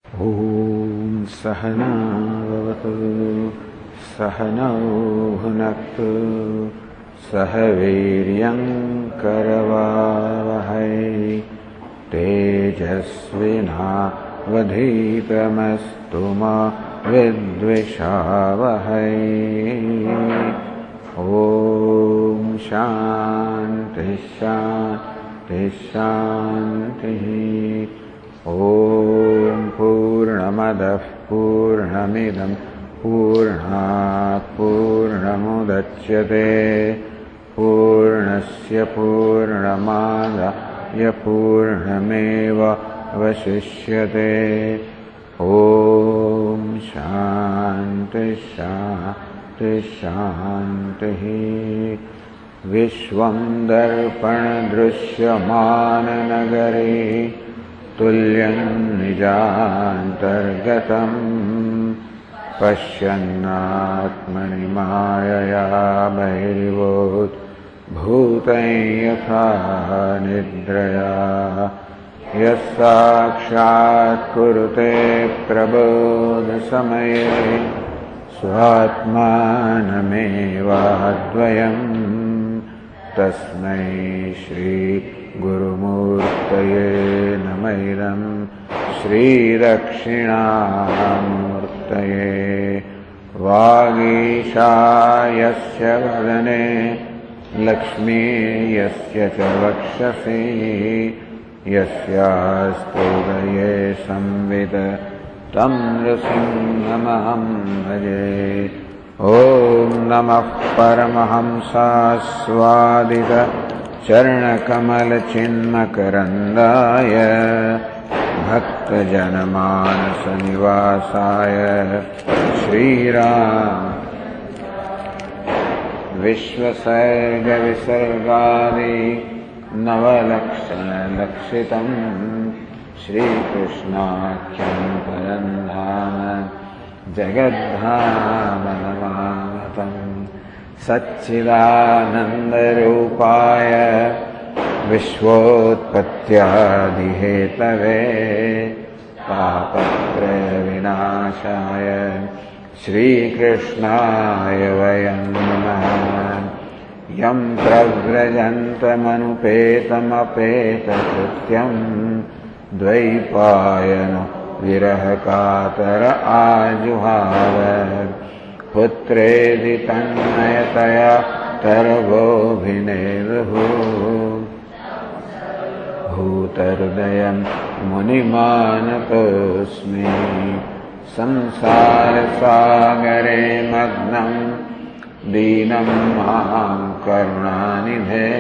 ॐ सहना भवतु सहनौ भुनक्तु सह वीर्यं करवावहै तेजस्विनावधीतमस्तु मा विद्विषावहै। ॐ शान्ति शान्ति शान्तिः। ॐ पूर्णमदः पूर्णमिदं पूर्णात् पूर्णमुदच्यते पूर्णस्य पूर्णमादाय पूर्णमेवावशिष्यते। ॐ शान्ति शान्ति शान्तिः। विश्वं दर्पणदृश्यमाननगरे तुल्यं निजान्तर्गतं पश्यन्नात्मनि मायया बहिर्भूतं यथा निद्रया यः साक्षात् कुरुते प्रबोधसमये स्वात्मानमेवाद्वयम् तस्मै श्रीगुरुमूर्तये नमः। श्रीदक्षिणामूर्तये वागीशा यस्य वदने लक्ष्मी यस्य च वक्षसि यस्यास्तु हृदये संवित् तं नृसिंहमहं भजे। ॐ नमः परमहंसास्वादित चरणकमलचिन्मकरन्दाय भक्तजनमानसनिवासाय श्रीराम विश्वसर्गविसर्गादि नवलक्षणलक्षितं श्रीकृष्णाख्यं परं धाम जगद्धाम नमामतं। सच्चिदानन्दरूपाय विश्वोत्पत्त्यादिहेतवे तापत्रयविनाशाय श्रीकृष्णाय वयं नमः। यं प्रव्रजन्तमनुपेतमपेतकृत्यं द्वैपायनो विरहकातर आजुहाव पुत्रेदि तन्मयतया तरवोऽभिनेदुः भूतहृदयं मुनिमानतोऽस्मि। संसारसागरे मग्नं दीनं मां करुणानिधे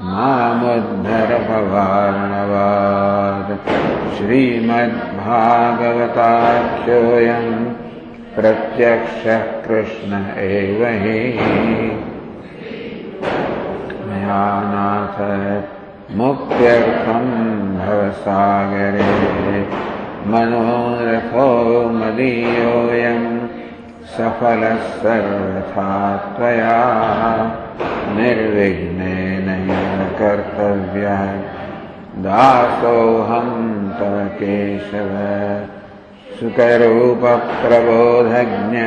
मामुद्धर भवार्णवात्। श्रीमद्भागवताख्योऽयं प्रत्यक्षः कृष्ण एव हि मया नाथ मुक्त्यर्थं भवसागरे मनोरथो मदीयोऽयं सफलः सर्वथा त्वया निर्विघ्नेन कर्तव्यः दासोऽहं तव केशव। सुखरूपप्रबोधज्ञ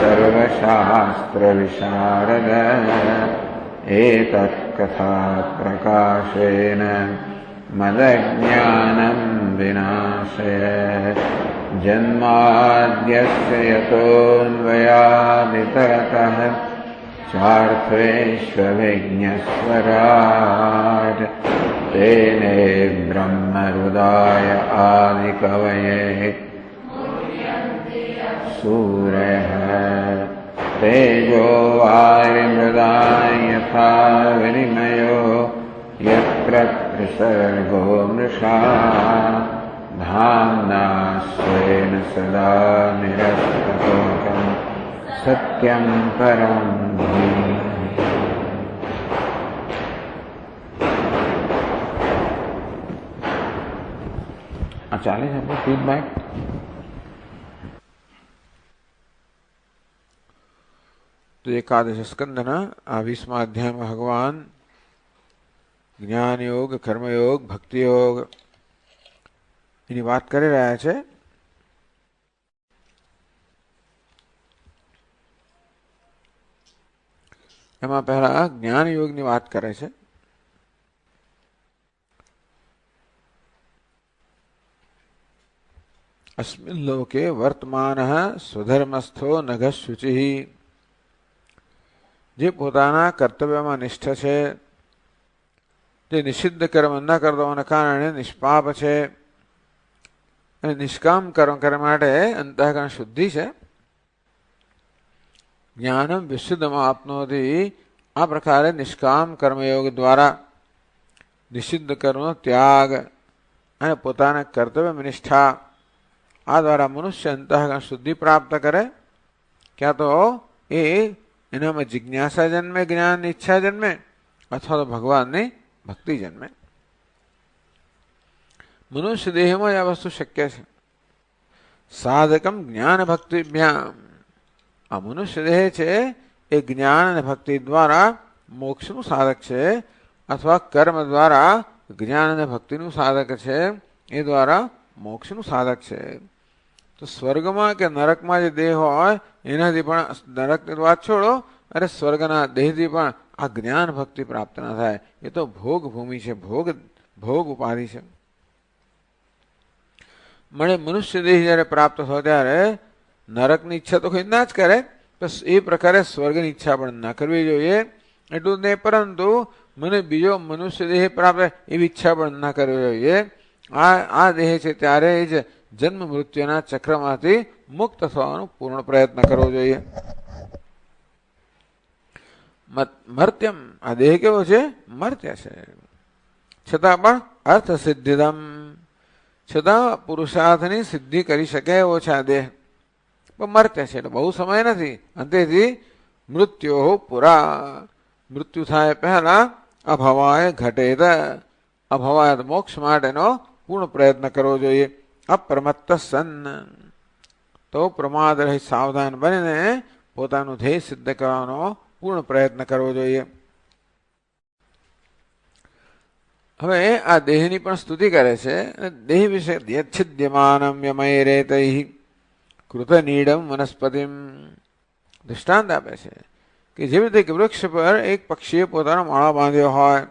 सर्वशास्त्रविशारद एतत्कथाप्रकाशेन मदज्ञानं विनाशय। जन्माद्यस्य यतोऽन्वयादितरतः चार्थेष्वभिज्ञस्वराट् तेने ब्रह्महृदाय आदिकवये सूरयः तेजो वारिमृदाय यथा विनिमयो यत्र त्रिसर्गो मृषा धाम्ना स्वेन सदा निरस्ततोकं सत्यं परं धीमहि। ચાલે છે આપણું ફીડબેક. તો એકાદશ સ્કંદના આ 20મા અધ્યાયમાં ભગવાન જ્ઞાન યોગ, કર્મયોગ, ભક્તિ યોગ એની વાત કરી રહ્યા છે. એમાં પહેલા જ્ઞાન યોગની વાત કરે છે. અસ્મિન લોકે વર્તમાન સ્વધર્મસ્થો નઘ શુચિ, જે પોતાના કર્તવ્યમાં નિષ્ઠ છે, જે નિષિદ્ધ કર્મ ન કરવાના કારણે નિષ્પાપ છે અને નિષ્કામ કર્મ કરવા માટે અંતઃકરણ શુદ્ધિ છે. જ્ઞાનમ વિશુદ્ધમાં આપનોતી, આ પ્રકારે નિષ્કામ કર્મયોગ દ્વારા નિષિદ્ધ કર્મનો ત્યાગ અને પોતાના કર્તવ્યમાં નિષ્ઠા, આ દ્વારા મનુષ્ય અંતઃકરણ શુદ્ધિ પ્રાપ્ત કરે. ક્યાં તો એનામાં જિજ્ઞાસા જન્મે, જ્ઞાનની ઈચ્છા જન્મે, અથવા તો ભગવાનની ભક્તિ જન્મે. મનુષ્ય દેહમાં આ વસ્તુ શક્ય છે. સાધકમ જ્ઞાન ભક્તિભ્યામ, આ મનુષ્ય દેહ છે એ જ્ઞાન અને ભક્તિ દ્વારા મોક્ષનું સાધક છે, અથવા કર્મ દ્વારા જ્ઞાન અને ભક્તિનું સાધક છે, એ દ્વારા મોક્ષનું સાધક છે. તો સ્વર્ગમાં કે નરકમાં જે દેહ હોય એનાથી પણ, નરકની વાત છોડો, અરે સ્વર્ગના દેહથી પણ આ જ્ઞાન ભક્તિ પ્રાપ્ત ના થાય. એ તો ભોગ ભૂમિ છે, ભોગ ઉપાધિ છે. મળે મનુષ્ય દેહ જયારે પ્રાપ્ત થયો ત્યારે નરકની ઈચ્છા તો કોઈ ના જ કરે, બસ એ પ્રકારે સ્વર્ગની ઈચ્છા પણ ના કરવી જોઈએ. એટલું જ નહીં, પરંતુ મને બીજો મનુષ્ય દેહ પ્રાપ્ત એવી ઈચ્છા પણ ના કરવી જોઈએ. આ દેહ છે ત્યારે જ જન્મ મૃત્યુના ચક્રમાંથી મુક્ત થવાનો પૂર્ણ પ્રયત્ન કરવો જોઈએ. મર્ત્યમ, આ દેહ કેવો છે? મર્ત્ય છે. છતાં પણ અર્થ સિદ્ધિદમ, છતાં પુરુષાર્થની સિદ્ધિ કરી શકે એવો છે આ દેહ. પણ મર્ત્ય છે એટલે બહુ સમય નથી. અંતેથી મૃત્યો પુરા, મૃત્યુ થાય પહેલા અભવાય ઘટેત, અભવાય મોક્ષ માટેનો પૂર્ણ પ્રયત્ન કરવો જોઈએ. અપ્રમત્ત સન્ન, તો પ્રમાદ રહી સાવધાન બનીને પોતાનું ધ્યેય સિદ્ધ કરવાનો પૂર્ણ પ્રયત્ન કરવો જોઈએ. હવે આ દેહની પણ સ્તુતિ કરે છે. દેહ વિશે યચ્છિદ્યમાનમ યમય રેતૈ કૃતનીડમ વનસ્પતિમ, દૃષ્ટાંત આપે છે કે જેવી રીતે વૃક્ષ પર એક પક્ષીએ પોતાનો માળો બાંધ્યો હોય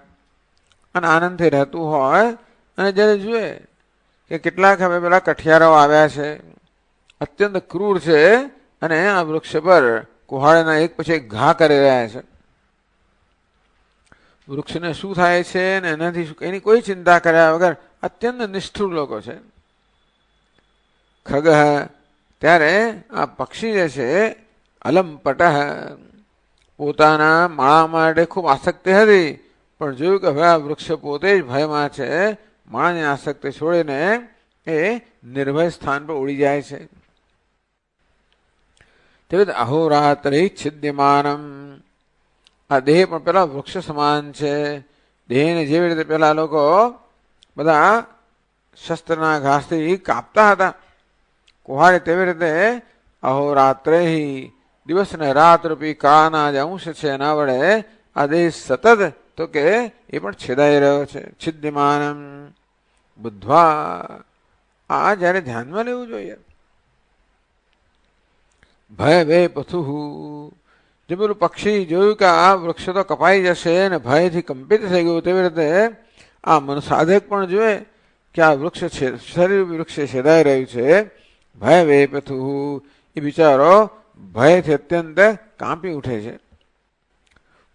અને આનંદથી રહેતું હોય, અને જ્યારે જુએ કે કેટલાક હવે પેલા કઠિયારો આવ્યા છે, અત્યંત ક્રૂર છે, અને આ વૃક્ષ પર કુહાડીના એક પછી એક ઘા કરી રહ્યા છે. વૃક્ષને શું થાય છે ને એનાથી એની કોઈ ચિંતા કર્યા વગર અત્યંત નિષ્ઠુર લોકો છે. ખગ, ત્યારે આ પક્ષી જે છે અલંપટ, પોતાના માળા માટે ખૂબ આસક્તિ હતી, પણ જોયું કે હવે આ વૃક્ષ પોતે જ ભયમાં છે, માળાની આસક્તિ છોડીને એ નિર્ભય સ્થાન પર ઉડી જાય છે. તેવી અહોરાત્રે છિદ્યમાનમ, આ દેહ પણ પેલા વૃક્ષ સમાન છે. દેહને જેવી રીતે પેલા લોકો બધા શસ્ત્રના ઘાસથી કાપતા હતા કુહાડે, તેવી રીતે અહોરાત્રે, દિવસ ને રાત રૂપી કાળાના જે અંશ છે એના વડે આ દેહ સતત તો કે એ પણ છેદાઈ રહ્યો છે. છિદ્યમાનમ બુદ્ધ્વા, આ જયારે ધ્યાનમાં લેવું જોઈએ. ભય વે પથુ, જે પેલું પક્ષી જોયું કે આ વૃક્ષ તો કપાઈ જશે અને ભયથી કંપિત થઈ ગયું, તેવી રીતે આ મન સાધક પણ જોયે કે આ વૃક્ષ છે, શરીર વૃક્ષે છેદાઈ રહ્યું છે. ભય વે પથુ, એ બિચારો ભયથી અત્યંત કાંપી ઉઠે છે.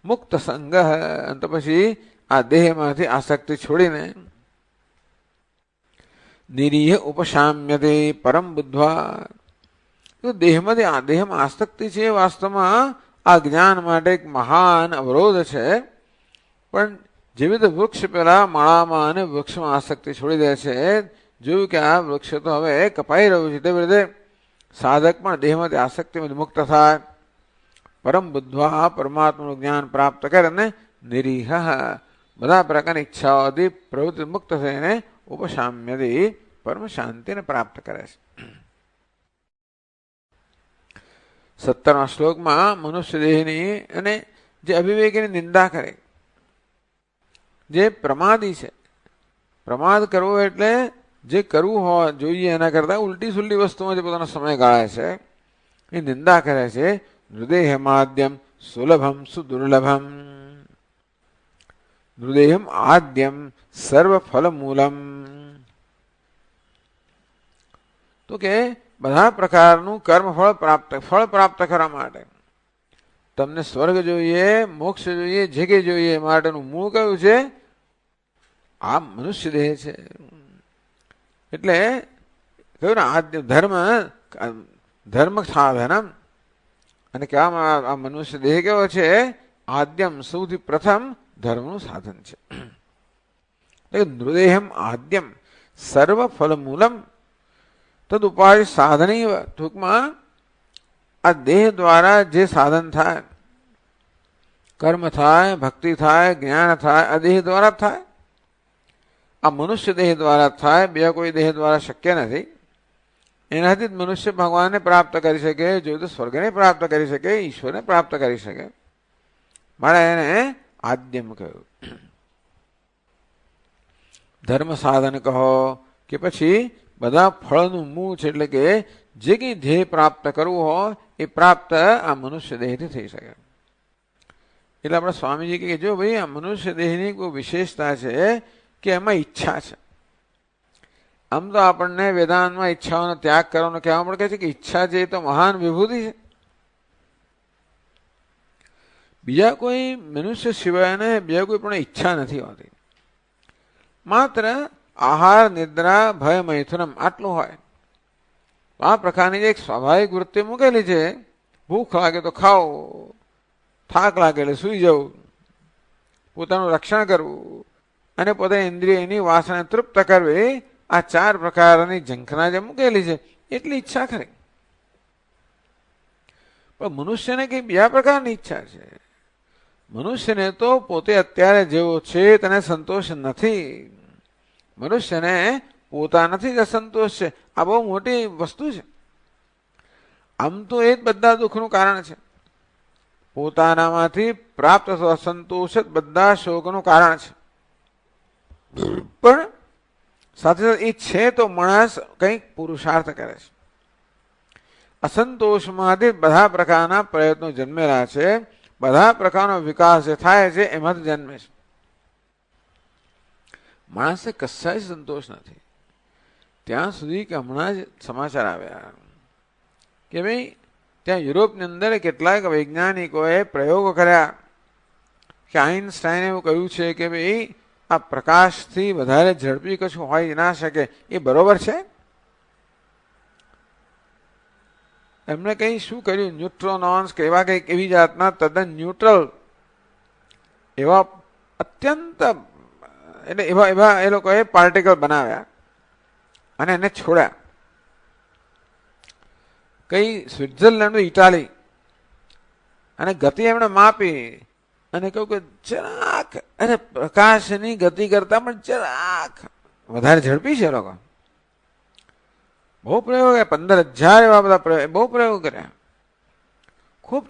મુક્ત સંગ, તો પછી આ દેહમાંથી આસક્તિ છોડીને નિરીહ ઉપશામ્યતે પરમ બુદ્ધ્વા, તો દેહમાં આસક્તિ છે વાસ્તવમાં આ જ્ઞાન માટે એક મહાન અવરોધ છે. પણ જેવી રીતે વૃક્ષ પેલા માળામાં અને વૃક્ષમાં આસક્તિ છોડી દે છે, જોયું કે આ વૃક્ષ તો હવે કપાઈ રહ્યું છે, તેવી રીતે સાધક પણ દેહમાંથી આસક્તિમાંથી મુક્ત થાય. પરમ બુદ્ધ્વા, પરમાત્માનું જ્ઞાન પ્રાપ્ત કરે ને નિરીહ, બધા પ્રકારની ઈચ્છાઓથી પ્રવૃત્તિ મુક્ત થઈને ઉપશામ્યથી પરમ શાંતિને પ્રાપ્ત કરે છે. 17મા શ્લોકમાં મનુષ્ય દેહની અને જે અવિવેકની નિંદા કરે, જે પ્રમાદી છે, પ્રમાદ કરવો એટલે જે કરવું હોય જોઈએ એના કરતાં ઉલટી સુલટી વસ્તુમાં જે પોતાનો સમય ગાળે છે એ નિંદા કરે છે. નૃદેહ માદ્યમ સુલભમ સુદુર્લભમ, નૃદેહમ આદ્યમ સર્વફલ મૂલમ. તો કે બધા પ્રકારનું કર્મફળ ફળ પ્રાપ્ત કરવા માટે તમને સ્વર્ગ જોઈએ, મોક્ષ જોઈએ, જે કે જોઈએ માટેનું મૂળ કયું છે? આ મનુષ્ય દેહ છે. એટલે કહ્યું ને આદ્ય ધર્મ સાધનમ, અને કહેવામાં આ મનુષ્ય દેહ કેવો છે? આદ્યમ, સૌથી પ્રથમ ધર્મનું સાધન છે. નૃદેહમ આદ્યમ સર્વ ફલ મૂલમ તદુપાય સાધનીય. ટૂંકમાં આ દેહ દ્વારા જે સાધન થાય, કર્મ થાય, ભક્તિ થાય, જ્ઞાન થાય, આ દેહ દ્વારા જ થાય. આ મનુષ્ય દેહ દ્વારા જ થાય, બીજા કોઈ દેહ દ્વારા શક્ય નથી. એનાથી જ મનુષ્ય ભગવાનને પ્રાપ્ત કરી શકે, જોઈએ તો સ્વર્ગને પ્રાપ્ત કરી શકે, ઈશ્વરને પ્રાપ્ત કરી શકે. મારે એને આદ્યમ કહ્યું. ધર્મ સાધન કહો કે પછી બધા ફળનું મૂળ છે, એટલે કે જે કંઈ ધ્યેય પ્રાપ્ત કરવું હોય એ પ્રાપ્ત આ મનુષ્ય દેહથી થઈ શકે. એટલે આપણા સ્વામીજી કે જો ભાઈ આ મનુષ્ય દેહની કોઈ વિશેષતા છે કે એમાં ઈચ્છા છે. આમ તો આપણને વેદાંતમાં ઈચ્છાઓનો ત્યાગ કરવાનો કહેવા પણ કહે છે કે ઈચ્છા છે એ તો મહાન વિભૂતિ છે. બીજા કોઈ મનુષ્ય સિવાયને બીજા કોઈ પણ ઈચ્છા નથી હોતી. માત્ર આહાર, નિદ્રા, ભય, મૈથુનમ આટલું હોય. આ પ્રકારની જે એક સ્વાભાવિક વૃત્તિ મૂકેલી છે, ભૂખ લાગે તો ખાઓ, થાક લાગે એટલે સૂઈ જવું, પોતાનું રક્ષણ કરવું અને પોતાની ઇન્દ્રિયની વાસને તૃપ્ત કરવી, આ ચાર પ્રકારની ઝંખના જે મૂકેલી છે એટલી ઈચ્છા ખરી. પણ મનુષ્યને કઈ બીજા પ્રકારની ઈચ્છા છે. મનુષ્યને તો પોતે અત્યારે જેવો છે તેને સંતોષ નથી. મનુષ્યને પોતાનાથી જ અસંતોષ છે. આ બહુ મોટી વસ્તુ છે. આમ તો એ જ બધા દુઃખનું કારણ છે. પોતાનામાંથી પ્રાપ્ત અસંતોષ જ બધા શોકનું કારણ છે. પણ સાથે સાથે એ છે તો માણસ કંઈક પુરુષાર્થ કરે છે. અસંતોષમાંથી બધા પ્રકારના પ્રયત્નો જન્મેલા છે. બધા પ્રકારનો વિકાસ જે થાય છે એમાંથી જન્મે છે. માણસને કશાય સંતોષ નથી. ત્યાં સુધી કે હમણાં જ સમાચાર આવ્યા કે ભાઈ ત્યાં યુરોપની અંદર કેટલાક વૈજ્ઞાનિકોએ પ્રયોગો કર્યા કે આઈન્સ્ટાઈને એવું કહ્યું છે કે ભાઈ આ પ્રકાશથી વધારે ઝડપી કશું હોય ના શકે. એ બરોબર છે? એમણે કંઈ શું કર્યું? ન્યુટ્રોનોન્સ કે એવા કંઈક એવી જાતના તદ્દન ન્યુટ્રલ એવા અત્યંત એટલે એવા એવા એ લોકોએ પાર્ટિકલ બનાવ્યા અને એને છોડ્યા. કઈ સ્વિટ્ઝરલેન્ડ, ઇટાલી, અને ગતિ એમણે માપી અને કહ્યું કે જરાક અરે પ્રકાશની ગતિ કરતા પણ જરાક વધારે ઝડપી છે. લોકો બહુ પ્રયોગ કર્યા, 15,000 એવા બધા પ્રયોગ, બહુ પ્રયોગ કર્યા. ખૂબ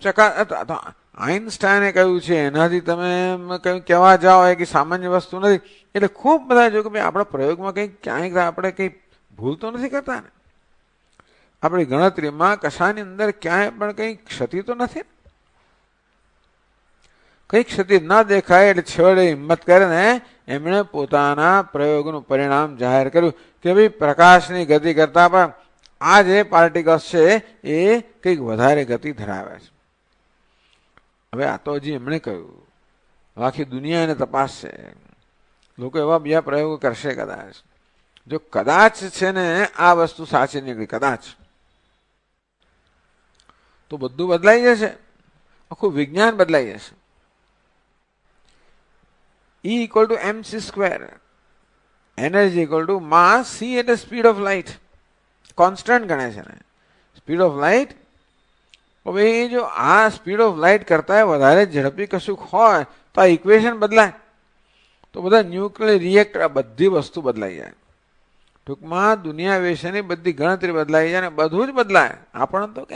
આઈન્સ્ટાઈને કહ્યું છે એનાથી તમે કંઈ કહેવા જાઓ એ કે સામાન્ય વસ્તુ નથી. એટલે ખૂબ બધા જો કે ભાઈ આપણા પ્રયોગમાં કંઈક ક્યાંય આપણે કંઈ ભૂલ તો નથી કરતા ને. આપણી ગણતરીમાં કશાની અંદર ક્યાંય પણ કંઈ ક્ષતિ તો નથી. કઈ ક્ષતિ ના દેખાય એટલે છેવટે હિંમત કરે ને એમણે પોતાના પ્રયોગનું પરિણામ જાહેર કર્યું કે ભાઈ પ્રકાશની ગતિ કરતા પણ આ જે પાર્ટિકલ્સ છે એ કંઈક વધારે ગતિ ધરાવે છે. હવે આ તો હજી એમણે કહ્યું, આખી દુનિયા એને તપાસ છે. લોકો એવા બીજા પ્રયોગો કરશે કદાચ. જો કદાચ છે ને આ વસ્તુ સાચી નીકળી કદાચ, તો બધું બદલાઈ જશે. આખું વિજ્ઞાન બદલાઈ જશે. E equal to mc square. Energy equal to mass c એટલે સ્પીડ ઓફ લાઇટ. કોન્સ્ટન્ટ ગણે છે ને સ્પીડ ઓફ લાઇટ. હવે એ જો આ સ્પીડ ઓફ લાઇટ કરતા વધારે ઝડપી કશુંક હોય તો આ ઇક્વેશન બદલાય. તો બધા ન્યુક્લિયર રિએક્ટર, આ બધી વસ્તુ બદલાઈ જાય. ટૂંકમાં દુનિયા વિશેની બધી ગણતરી બદલાઈ જાય ને બધું જ બદલાય. આપણને તો કે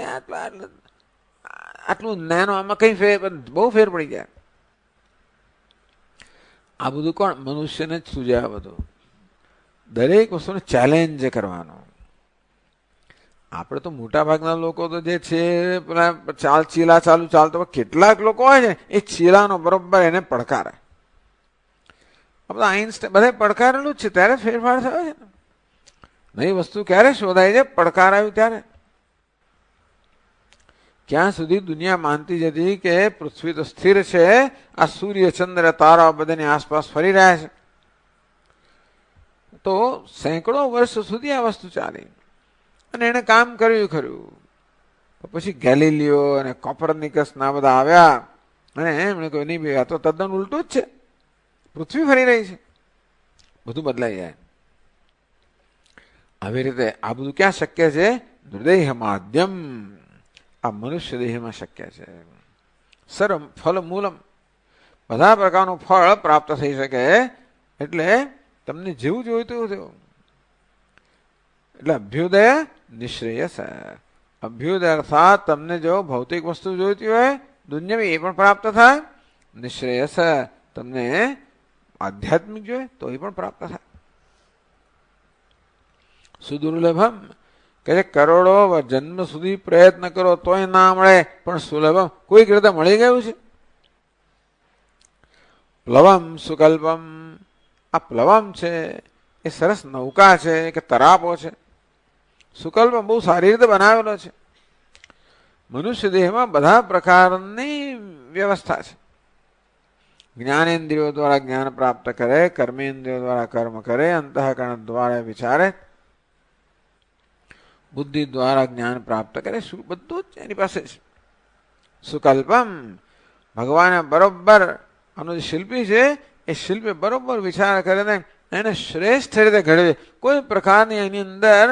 આટલું નાનો આમાં કઈ ફેર, બહુ ફેર પડી જાય. આ બધું કોણ? મનુષ્યને જ સૂજે આ બધું. દરેક વસ્તુને ચેલેન્જ કરવાનો. આપણે તો મોટા ભાગના લોકો તો જે છે પેલા ચીલા ચાલુ ચાલતો, કેટલાક લોકો હોય છે એ ચીલાનો બરોબર એને પડકારે. આઈન્સ્ટાઈન બધા પડકારેલું જ છે, ત્યારે ફેરફાર થયો છે. નવી વસ્તુ ક્યારે શોધાય છે? પડકાર આવ્યું ત્યારે. ક્યાં સુધી દુનિયા માનતી જતી કે પૃથ્વી તો સ્થિર છે, આ સૂર્ય ચંદ્ર તારા બધાની આસપાસ ફરી રહ્યા છે, તો સેંકડો વર્ષ સુધી આ વસ્તુ ચાલી અને એને કામ કર્યું ખરું. પછી ગેલિલિયો અને કોપરનિકસ ના બધા આવ્યા અને એમણે કહ્યું નહીં ભાઈ, આ તો તદ્દન ઉલટું જ છે, પૃથ્વી ફરી રહી છે, બધું બદલાઈ જાય. આવી રીતે આ બધું ક્યાં શક્ય છે? હૃદય માધ્યમ, આ મનુષ્ય દેહમાં શક્ય છે. સર્વ ફલ મૂલમ, બધા પ્રકારનું ફળ પ્રાપ્ત થઈ શકે. એટલે તમને જેવું જોઈતું તેવું. એટલે અભ્યુદય નિશ્રેયસ. અભ્યુદય અર્થાત તમને જો ભૌતિક વસ્તુ જોઈતી હોય દુનિયાવી, એ પણ પ્રાપ્ત થાય. નિશ્રેયસ તમને આધ્યાત્મિક જોઈએ તો એ પણ પ્રાપ્ત થાય. સુદુર્લભમ કે કરોડો જન્મ સુધી પ્રયત્ન કરો તોય ના મળે, પણ સુલભમ કોઈક રીતે મળી ગયું છે. પ્લવમ સુકલ્પમ, આ પ્લવમ છે એ સરસ નૌકા છે કે તરાપો છે. સુકલ્પમ બહુ સારી રીતે બનાવેલો છે. મનુષ્ય દેહમાં બધા પ્રકારની વ્યવસ્થા છે. જ્ઞાનેન્દ્રિયો દ્વારા જ્ઞાન પ્રાપ્ત કરે, કર્મેન્દ્રિયો દ્વારા કર્મ કરે, અંતઃકરણ દ્વારા વિચારે, બુદ્ધિ દ્વારા જ્ઞાન પ્રાપ્ત કરે. બધું જ એની પાસે છે. સુકલ્પમ, ભગવાને બરોબર આનો જે શિલ્પી છે એ શિલ્પી બરોબર વિચાર કરે ને એને શ્રેષ્ઠ રીતે ઘડવે. કોઈ પ્રકારની એની અંદર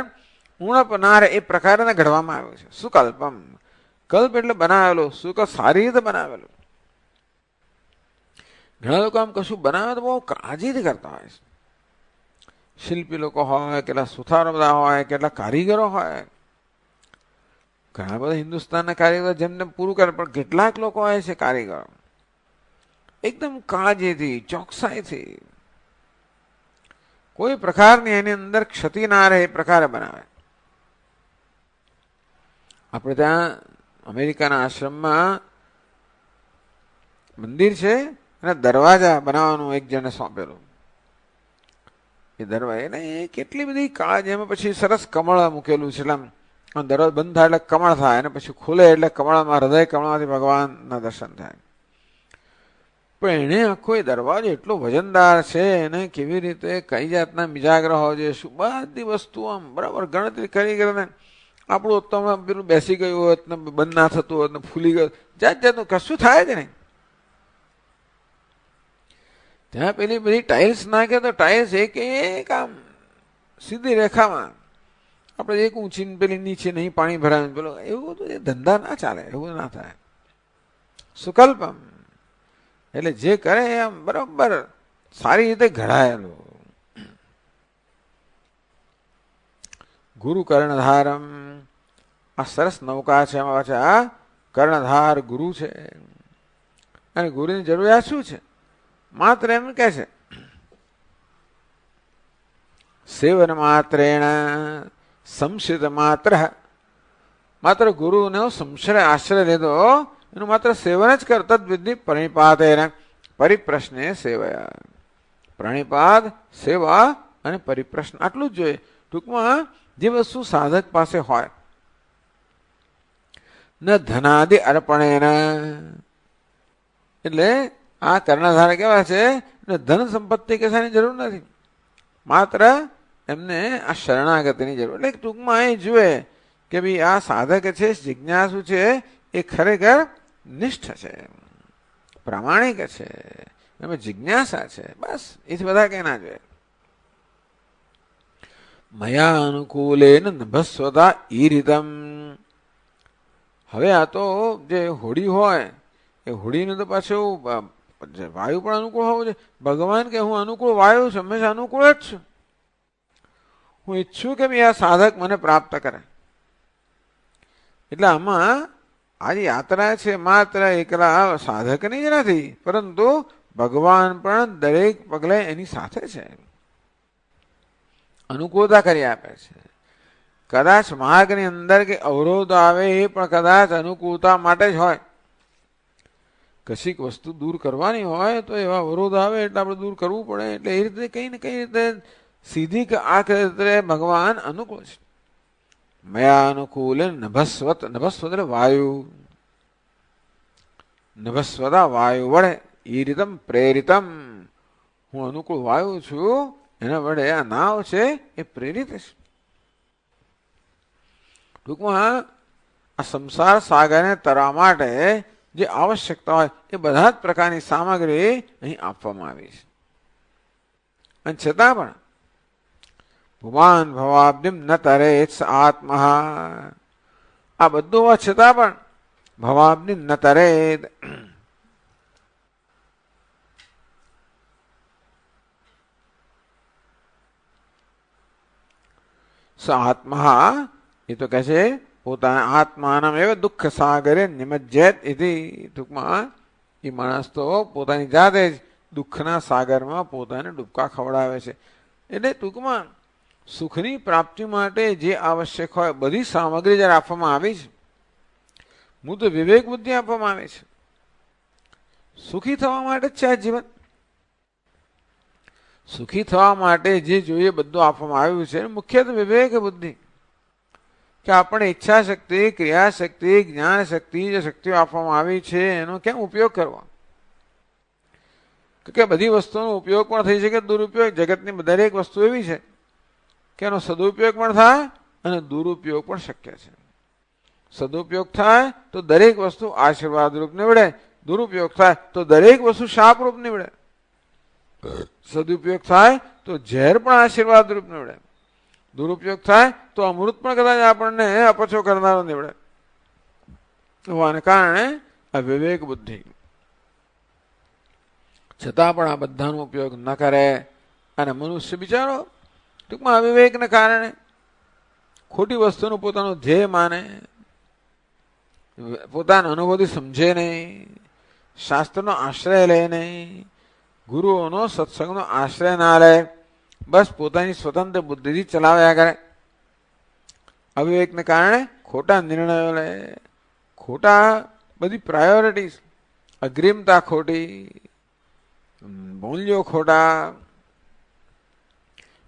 ઉણપ ના રહે એ પ્રકારે ઘડવામાં આવ્યું છે. સુકલ્પમ, કલ્પ એટલે બનાવેલું, સુક સારી રીતે બનાવેલું. ઘણા લોકો આમ કશું બનાવે તો બહુ કાળજીથી કરતા હોય છે. શિલ્પી લોકો હોય, કેટલા સુથારો બધા હોય, કેટલા કારીગરો હોય. ઘણા બધા હિન્દુસ્તાનના કારીગરો જેમને પૂરું કરે, પણ કેટલાક લોકો હોય છે કારીગરો એકદમ કાળજીથી, ચોકસાઈથી, કોઈ પ્રકારની એની અંદર ક્ષતિ ના રહે એ પ્રકારે બનાવે. આપણે ત્યાં અમેરિકાના આશ્રમમાં મંદિર છે અને દરવાજા બનાવવાનું એક જણે સોંપેલું. એ દરવાજા એને એ કેટલી બધી કાળજી, એમાં પછી સરસ કમળ મૂકેલું છે. એટલે દરવાજો બંધ થાય એટલે કમળ થાય, અને પછી ખુલે એટલે કમળમાં, હૃદય કમળમાંથી ભગવાનના દર્શન થાય. પણ એને આખો એ દરવાજો એટલો વજનદાર છે, એને કેવી રીતે કઈ જાતના મિજાગ્રહ હોય છે, શું બધી વસ્તુ આમ બરાબર ગણતરી કરી કરીને આપણું તો પેલું બેસી ગયું હોત ને બંધ ના થતું હોત ને ફૂલી ગયું, જાત જાતનું કશું થાય જ નહીં. ત્યાં પેલી બધી ટાઇલ્સ નાખે તો ટાઇલ્સ એક આમ સીધી રેખામાં, આપણે એક ઊંચી પેલી નીચે નહીં પાણી ભરાય પેલો, એવું બધું એ ધંધા ના ચાલે, એવું ના થાય. સુકલ્પમ એટલે જે કરે એમ બરોબર સારી રીતે ઘડાયેલું. ગુરુ કર્ણધારમ, આ સરસ નૌકા છે. એમાં પાછા આ કર્ણધાર ગુરુ છે. અને ગુરુની જરૂરિયાત શું છે? માત્ર એમ કે છે સેવન માત્રેણ સંશિત માત્ર, માત્ર ગુરુનો સંશય આશ્રય લીધો, એનું માત્ર સેવન જ કર. તદ વિધિ પ્રણિપાતેન પરિપ્રશ્ને સેવયા. પ્રણિપાત, સેવા અને પરિપ્રશ્ન, આટલું જ જોઈએ. ટૂંકમાં જે વસ્તુ સાધક પાસે હોય, ન ધનાદિ અર્પણેન, એટલે આ કર્ણધાર કેવા છે, ધન સંપત્તિ કશાની જરૂર નથી, માત્ર એમને આ શરણાગતિની જરૂર. એટલે ટૂંકમાં એ જુએ કે ભાઈ આ સાધક છે, જિજ્ઞાસુ છે, એ ખરેખર નિષ્ઠ છે, પ્રામાણિક છે, એમાં જિજ્ઞાસા છે, બસ એથી બધા કઈ ના જોઈએ. મયા અનુકૂલેન નભસ્વતા ઈરિતમ. હવે આ તો જે હોડી હોય એ હોડીને તો પાછું વાયુ પણ અનુકૂળ હોવું છે. ભગવાન કે હું અનુકૂળ વાયુ છું, હંમેશા અનુકૂળ જ છું. હું ઈચ્છું કે ભાઈ આ સાધક મને પ્રાપ્ત કરે. એટલે આમાં આ જે યાત્રા છે માત્ર એકલા સાધકની જ નથી, પરંતુ ભગવાન પણ દરેક પગલે એની સાથે છે, અનુકૂળતા કરી આપે છે. કદાચ માર્ગની અંદર કે અવરોધ આવે એ પણ કદાચ અનુકૂળતા માટે જ હોય. કશીક વસ્તુ દૂર કરવાની હોય તો એવા અવરોધ આવે એટલે આપણે દૂર કરવું પડે. એટલે એ રીતે કઈ ને કઈ રીતે સીધી કે આ રીતે ભગવાન અનુકૂળ છે. મયા અનુકૂલ નભસ્વત, નભસ્વત એટલે વાયુ, નભસ્વતા વાયુ વડે ઈરિતમ પ્રેરિતમ, હું અનુકૂળ વાયુ છું, એના વડે આ નાવ છે એ પ્રેરિત છે. ટૂંકમાં આ સંસાર સાગરને તરવા માટે જે આવશ્યકતા હોય એ બધા જ પ્રકારની સામગ્રી અહીં આપવામાં આવી છે. અને છતાં પણ ભુવાન ભવાબ્દિમ ન તરે આત્મા, આ બધું હોવા છતાં પણ ભવાબ્દિમ ન તરે, સ આત્મા એ તો કહે છે પોતાના આત્માનમ એવ દુઃખ સાગરે નિમજ્જેત ઇતિ. ટૂંકમાં એ માણસ તો પોતાની જાતે જ દુઃખના સાગરમાં પોતાને ડૂબકા ખવડાવે છે. એટલે ટૂંકમાં સુખની પ્રાપ્તિ માટે જે આવશ્યક હોય બધી સામગ્રી જ્યારે આપવામાં આવી છે, હું તો વિવેક બુદ્ધિ આપવામાં આવે છે. સુખી થવા માટે જ છે આ જીવન. સુખી થવા માટે જે જોઈએ બધું આપવામાં આવ્યું છે. મુખ્યત્વે વિવેક બુદ્ધિ, કે આપણે ઈચ્છા શક્તિ, ક્રિયા શક્તિ, જ્ઞાન શક્તિ, જે શક્તિઓ આપવામાં આવી છે એનો કેમ ઉપયોગ કરવો. કે બધી વસ્તુનો ઉપયોગ પણ થઈ શકે, દુરુપયોગ. જગતની દરેક વસ્તુ એવી છે કે એનો સદુપયોગ પણ થાય અને દુરુપયોગ પણ શક્ય છે. સદુપયોગ થાય તો દરેક વસ્તુ આશીર્વાદ રૂપ નીવડે, દુરુપયોગ થાય તો દરેક વસ્તુ શાપ રૂપ નીવડે. સદુપયોગ થાય તો ઝેર પણ આશીર્વાદ રૂપ નીવડે, દુરુપયોગ થાય તો અમૃત પણ કદાચ આપણને અપચો કરનારો નીવડે. હોવાને કારણે આ વિવેક બુદ્ધિ, છતાં પણ આ બધાનો ઉપયોગ ન કરે અને મનુષ્ય બિચારો ટૂંકમાં અવિવેકને કારણે ખોટી વસ્તુનું પોતાનું ધ્યેય માને, પોતાના અનુભવથી સમજે નહીં, શાસ્ત્રનો આશ્રય લે નહીં, ગુરુઓનો સત્સંગનો આશ્રય ના લે, બસ પોતાની સ્વતંત્ર બુદ્ધિથી ચલાવ્યા કરે. અવિવેકને કારણે ખોટા નિર્ણયો લે, ખોટા બધી પ્રાયોરિટીઝ, અગ્રિમતા ખોટી, મૂલ્યો ખોટા.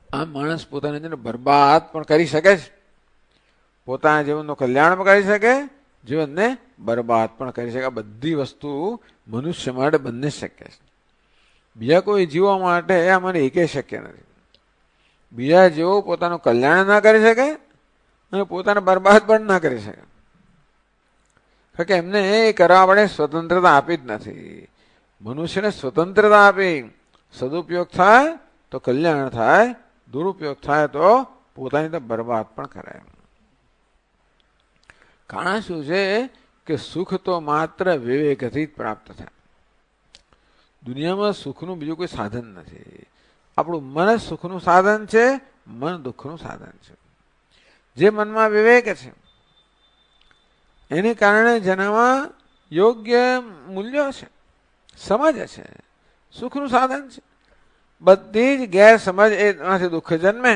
આ માણસ પોતાની અંદર બરબાદ પણ કરી શકે છે. પોતાના જીવનનું કલ્યાણ પણ કરી શકે, જીવનને બરબાદ પણ કરી શકે. આ બધી વસ્તુ મનુષ્ય માટે બંને શક્ય છે. બીજા કોઈ જીવો માટે આ મને એકે શક્ય નથી. બીજા જેવો પોતાનું કલ્યાણ ના કરી શકે અને પોતાને બરબાદ પણ ના કરી શકે. કારણ કે એમને એ કરવા માટે સ્વતંત્રતા આપી જ નથી. મનુષ્યને સ્વતંત્રતા આપી, સદુપયોગ થાય તો કલ્યાણ થાય, દુરુપયોગ થાય તો પોતાની તો બરબાદ પણ કરે. કારણ શું છે કે સુખ તો માત્ર વિવેકથી જ પ્રાપ્ત થાય. દુનિયામાં સુખનું બીજું કોઈ સાધન નથી. આપણું મન સુખનું સાધન છે, મન દુઃખનું સાધન છે. જે મનમાં વિવેક છે એને કારણે જેનામાં યોગ્ય મૂલ્યો છે, સમજ છે, સુખનું સાધન છે. બધી જ ગેરસમજ એમાંથી દુઃખ જન્મે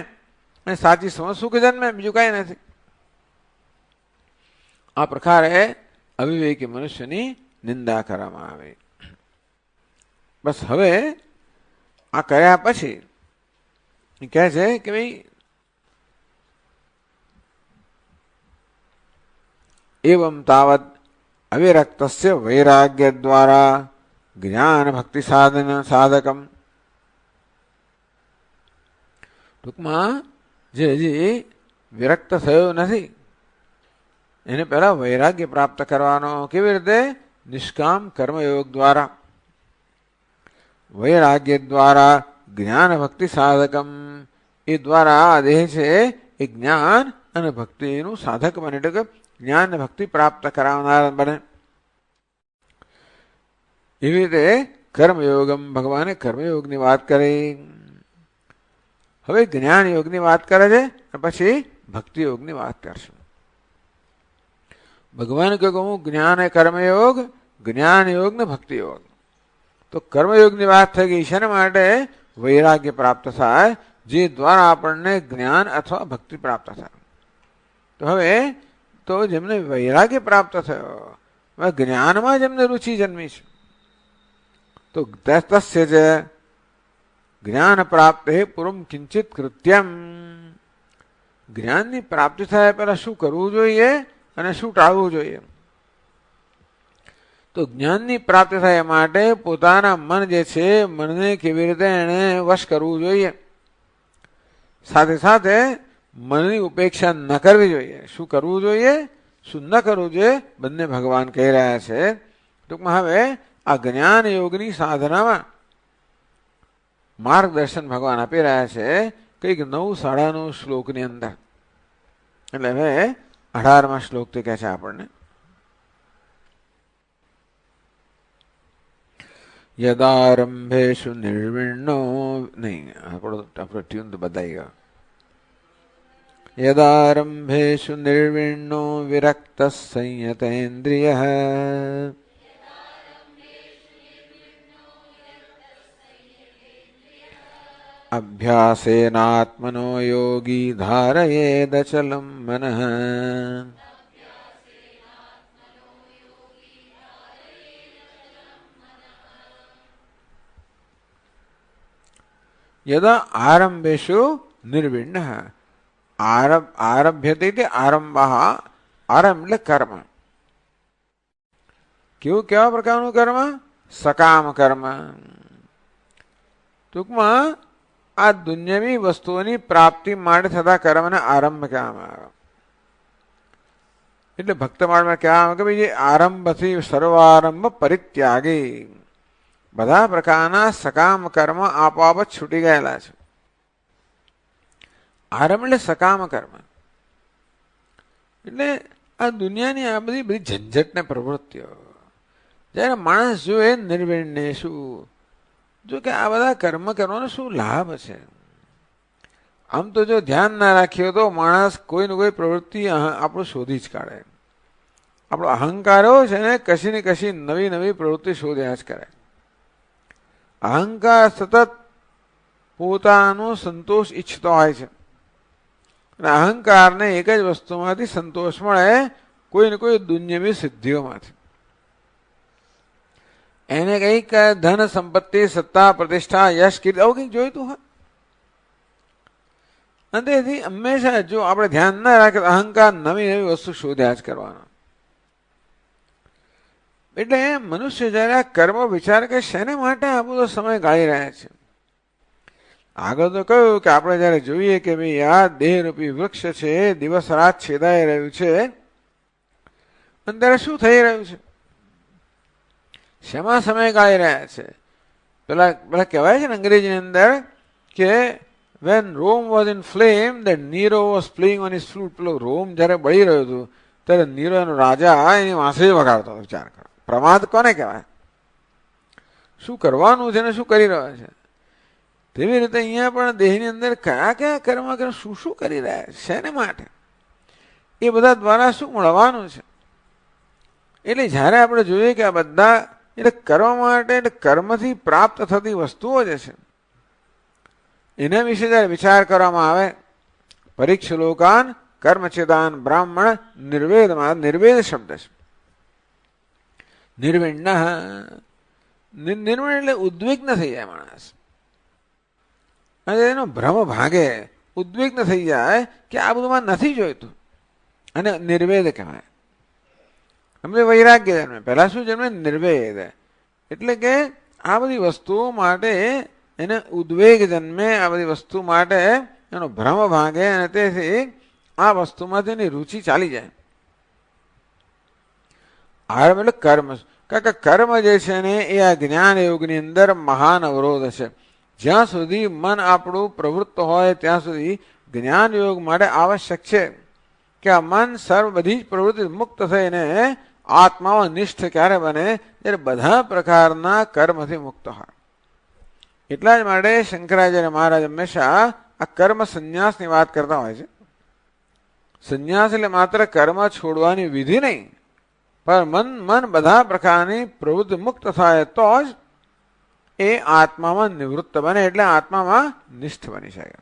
અને સાચી સમજ સુખ જન્મે, બીજું કઈ નથી. આ પ્રકારે અવિવેકી મનુષ્યની નિંદા કરવામાં આવે. બસ હવે આ કર્યા પછી કહે છે કે ભાઈ એવમ તાવત અવિરક્તસ્ય વૈરાગ્ય દ્વારા જ્ઞાન ભક્તિ સાધકમ. ટૂંકમાં જે હજી વિરક્ત થયો નથી એને પહેલા વૈરાગ્ય પ્રાપ્ત કરવાનો. કેવી રીતે? નિષ્કામ કર્મયોગ દ્વારા. વૈરાગ્ય દ્વારા જ્ઞાન ભક્તિ સાધકમ, એ દ્વારા આ દેહ છે એ જ્ઞાન અને ભક્તિનું સાધક બને, એટલે કે જ્ઞાન અને ભક્તિ પ્રાપ્ત કરાવનાર બને. એવી રીતે કર્મયોગમ, ભગવાને કર્મયોગની વાત કરી. હવે જ્ઞાન યોગની વાત કરે છે અને પછી ભક્તિ યોગની વાત કરશે. ભગવાન કહ્યું હું જ્ઞાન એ કર્મયોગ, જ્ઞાન યોગ ને ભક્તિ યોગ. તો કર્મયોગની વાત થઈ ગઈ. શેના માટે? વૈરાગ્ય પ્રાપ્ત થાય, જે દ્વારા આપણને જ્ઞાન અથવા ભક્તિ પ્રાપ્ત થાય. તો હવે તો જેમને વૈરાગ્ય પ્રાપ્ત થયો, જ્ઞાનમાં જેમને રુચિ જન્મી છે, તો તસ્ય છે જ્ઞાન પ્રાપ્ત હે પૂર્વ કિંચિત કૃત્યમ. જ્ઞાનની પ્રાપ્તિ થાય પહેલા શું કરવું જોઈએ અને શું ટાળવું જોઈએ? તો જ્ઞાનની પ્રાપ્તિ થાય માટે પોતાના મન જે છે, મનને કેવી રીતે એને વશ કરવું જોઈએ, સાથે સાથે મનની ઉપેક્ષા ન કરવી જોઈએ. શું કરવું જોઈએ, શું ન કરવું જોઈએ, બંને ભગવાન કહી રહ્યા છે. ટૂંકમાં હવે આ જ્ઞાન યોગની સાધનામાં માર્ગદર્શન ભગવાન આપી રહ્યા છે કંઈક 9:9 શ્લોકની અંદર. એટલે હવે 18મા શ્લોકથી કહે છે આપણને, યદારંભેષુ નિર્વિણ્ણો, નહીં આપણો ટ્યુન તો બદલાઈ ગયો. યદારંભેષુ નિર્વિણ્ણો વિરક્ત સંયતેન્દ્રિય અભ્યાસેનાત્મનો યોગી ધારયેદચલમ મનઃ. યદા આરંભેષુ નિર્વિણ્ણ, આરભ્યતે તે આરંભ, આરંભ એટલે કર્મ. કેવા પ્રકારનું કર્મ? સકામ કર્મ. ટૂંકમાં આ દુન્યવી વસ્તુઓની પ્રાપ્તિ માટે થતા કર્મને આરંભ કહેવામાં આવે. એટલે ભક્તમાળમાં કહેવામાં આવે કે ભાઈ આરંભથી સર્વારંભ પરિત્યાગી, બધા પ્રકારના સકામ કર્મ આપોઆપ જ છૂટી ગયેલા છે. આરંભ એટલે સકામ કર્મ. એટલે આ દુનિયાની આ બધી ઝંઝટ ને પ્રવૃત્તિઓ જયારે માણસ જોએ નિર્વિણ્ય, શું જો કે આ બધા કર્મ કરવાનો શું લાભ છે? આમ તો જો ધ્યાન ના રાખ્યો તો માણસ કોઈ ને કોઈ પ્રવૃત્તિ આપણું શોધી જ કાઢે. આપણો અહંકારો છે ને કશી ને કશી નવી નવી પ્રવૃત્તિ શોધ્યા જ કરે. અહંકાર સતત પોતાનો સંતોષ ઈચ્છતો હોય છે. અને અહંકારને એક જ વસ્તુમાંથી સંતોષ મળે, કોઈ ને કોઈ દુન્યવી સિદ્ધિઓમાંથી. એને કંઈક ધન સંપત્તિ, સત્તા, પ્રતિષ્ઠા, યશ, કીર્તિ આવું કંઈક જોઈતું હોય. અને તેથી હંમેશા જો આપણે ધ્યાન ના રાખીએ અહંકાર નવી નવી વસ્તુ શોધ્યા જ કરવાનો. એટલે મનુષ્ય જયારે આ કર્મ વિચાર કે શેને માટે આ બધો સમય ગાળી રહ્યા છે. આગળ તો કહ્યું કે આપણે જયારે જોઈએ કે ભાઈ આ દેહરૂપી વૃક્ષ છે, દિવસ રાત છેદાઈ રહ્યું છે, અને ત્યારે શું થઈ રહ્યું છે? શેમાં સમય ગાળી રહ્યા છે? પેલા કહેવાય છે ને અંગ્રેજીની અંદર કે when Rome was in flame, that Nero was playing on his flute. પેલો રોમ જયારે બળી રહ્યો હતું ત્યારે નીરો એનો રાજા એની વાંસળી વગાડતો હતો. વિચાર કરો, પ્રમાદ કોને કહેવાય? શું કરવાનું છે ને શું કરી રહ્યો છે? તેવી રીતે અહીંયા પણ દેહની અંદર કયા કયા કર્મ શું શું કરી રહ્યા છે, શેને માટે, એ બધા દ્વારા શું મળવાનું છે? એટલે જયારે આપણે જોઈએ કે આ બધા એટલે કર્મ માટે, એટલે કર્મથી પ્રાપ્ત થતી વસ્તુઓ જે છે એના વિશે જયારે વિચાર કરવામાં આવે, પરીક્ષલોકાન કર્મચેદાન બ્રાહ્મણ નિર્વેદમાં, નિર્વેદ શબ્દ છે. નિર્વિણ્ણ, નિર્વિણ એટલે ઉદ્વિગ્ન થઈ જાય માણસ, અને એનો ભ્રમ ભાગે, ઉદ્વિગ્ન થઈ જાય કે આ બધું નથી જોઈતું, અને નિર્વેદ કહેવાય. અમને વૈરાગ્ય જન્મે. પહેલા શું જન્મે? નિર્વેદ. એટલે કે આ બધી વસ્તુઓ માટે એને ઉદ્વેગ જન્મે, આ બધી વસ્તુ માટે એનો ભ્રમ ભાગે, અને તેથી આ વસ્તુમાં એની રુચિ ચાલી જાય. આરંભ એટલે કર્મ. કારણ કે કર્મ જે છે ને એ આ જ્ઞાન યોગની અંદર મહાન અવરોધ છે. જ્યાં સુધી મન આપણું પ્રવૃત્ત હોય ત્યાં સુધી જ્ઞાન યોગ માટે આવશ્યક છે કે આ મન સર્વ બધી જ પ્રવૃત્તિ મુક્ત થઈને આત્મામાં નિષ્ઠ ક્યારે બને? ત્યારે બધા પ્રકારના કર્મથી મુક્ત હોય. એટલા જ માટે શંકરાચાર્ય મહારાજ હંમેશા આ કર્મ સંન્યાસની વાત કરતા હોય છે. સંન્યાસ એટલે માત્ર કર્મ છોડવાની વિધિ નહીં, પણ મન બધા પ્રકારની પ્રવૃત્તિ મુક્ત થાય તો જ એ આત્મામાં નિવૃત્ત બને, એટલે આત્મામાં નિષ્ઠ બની શકે.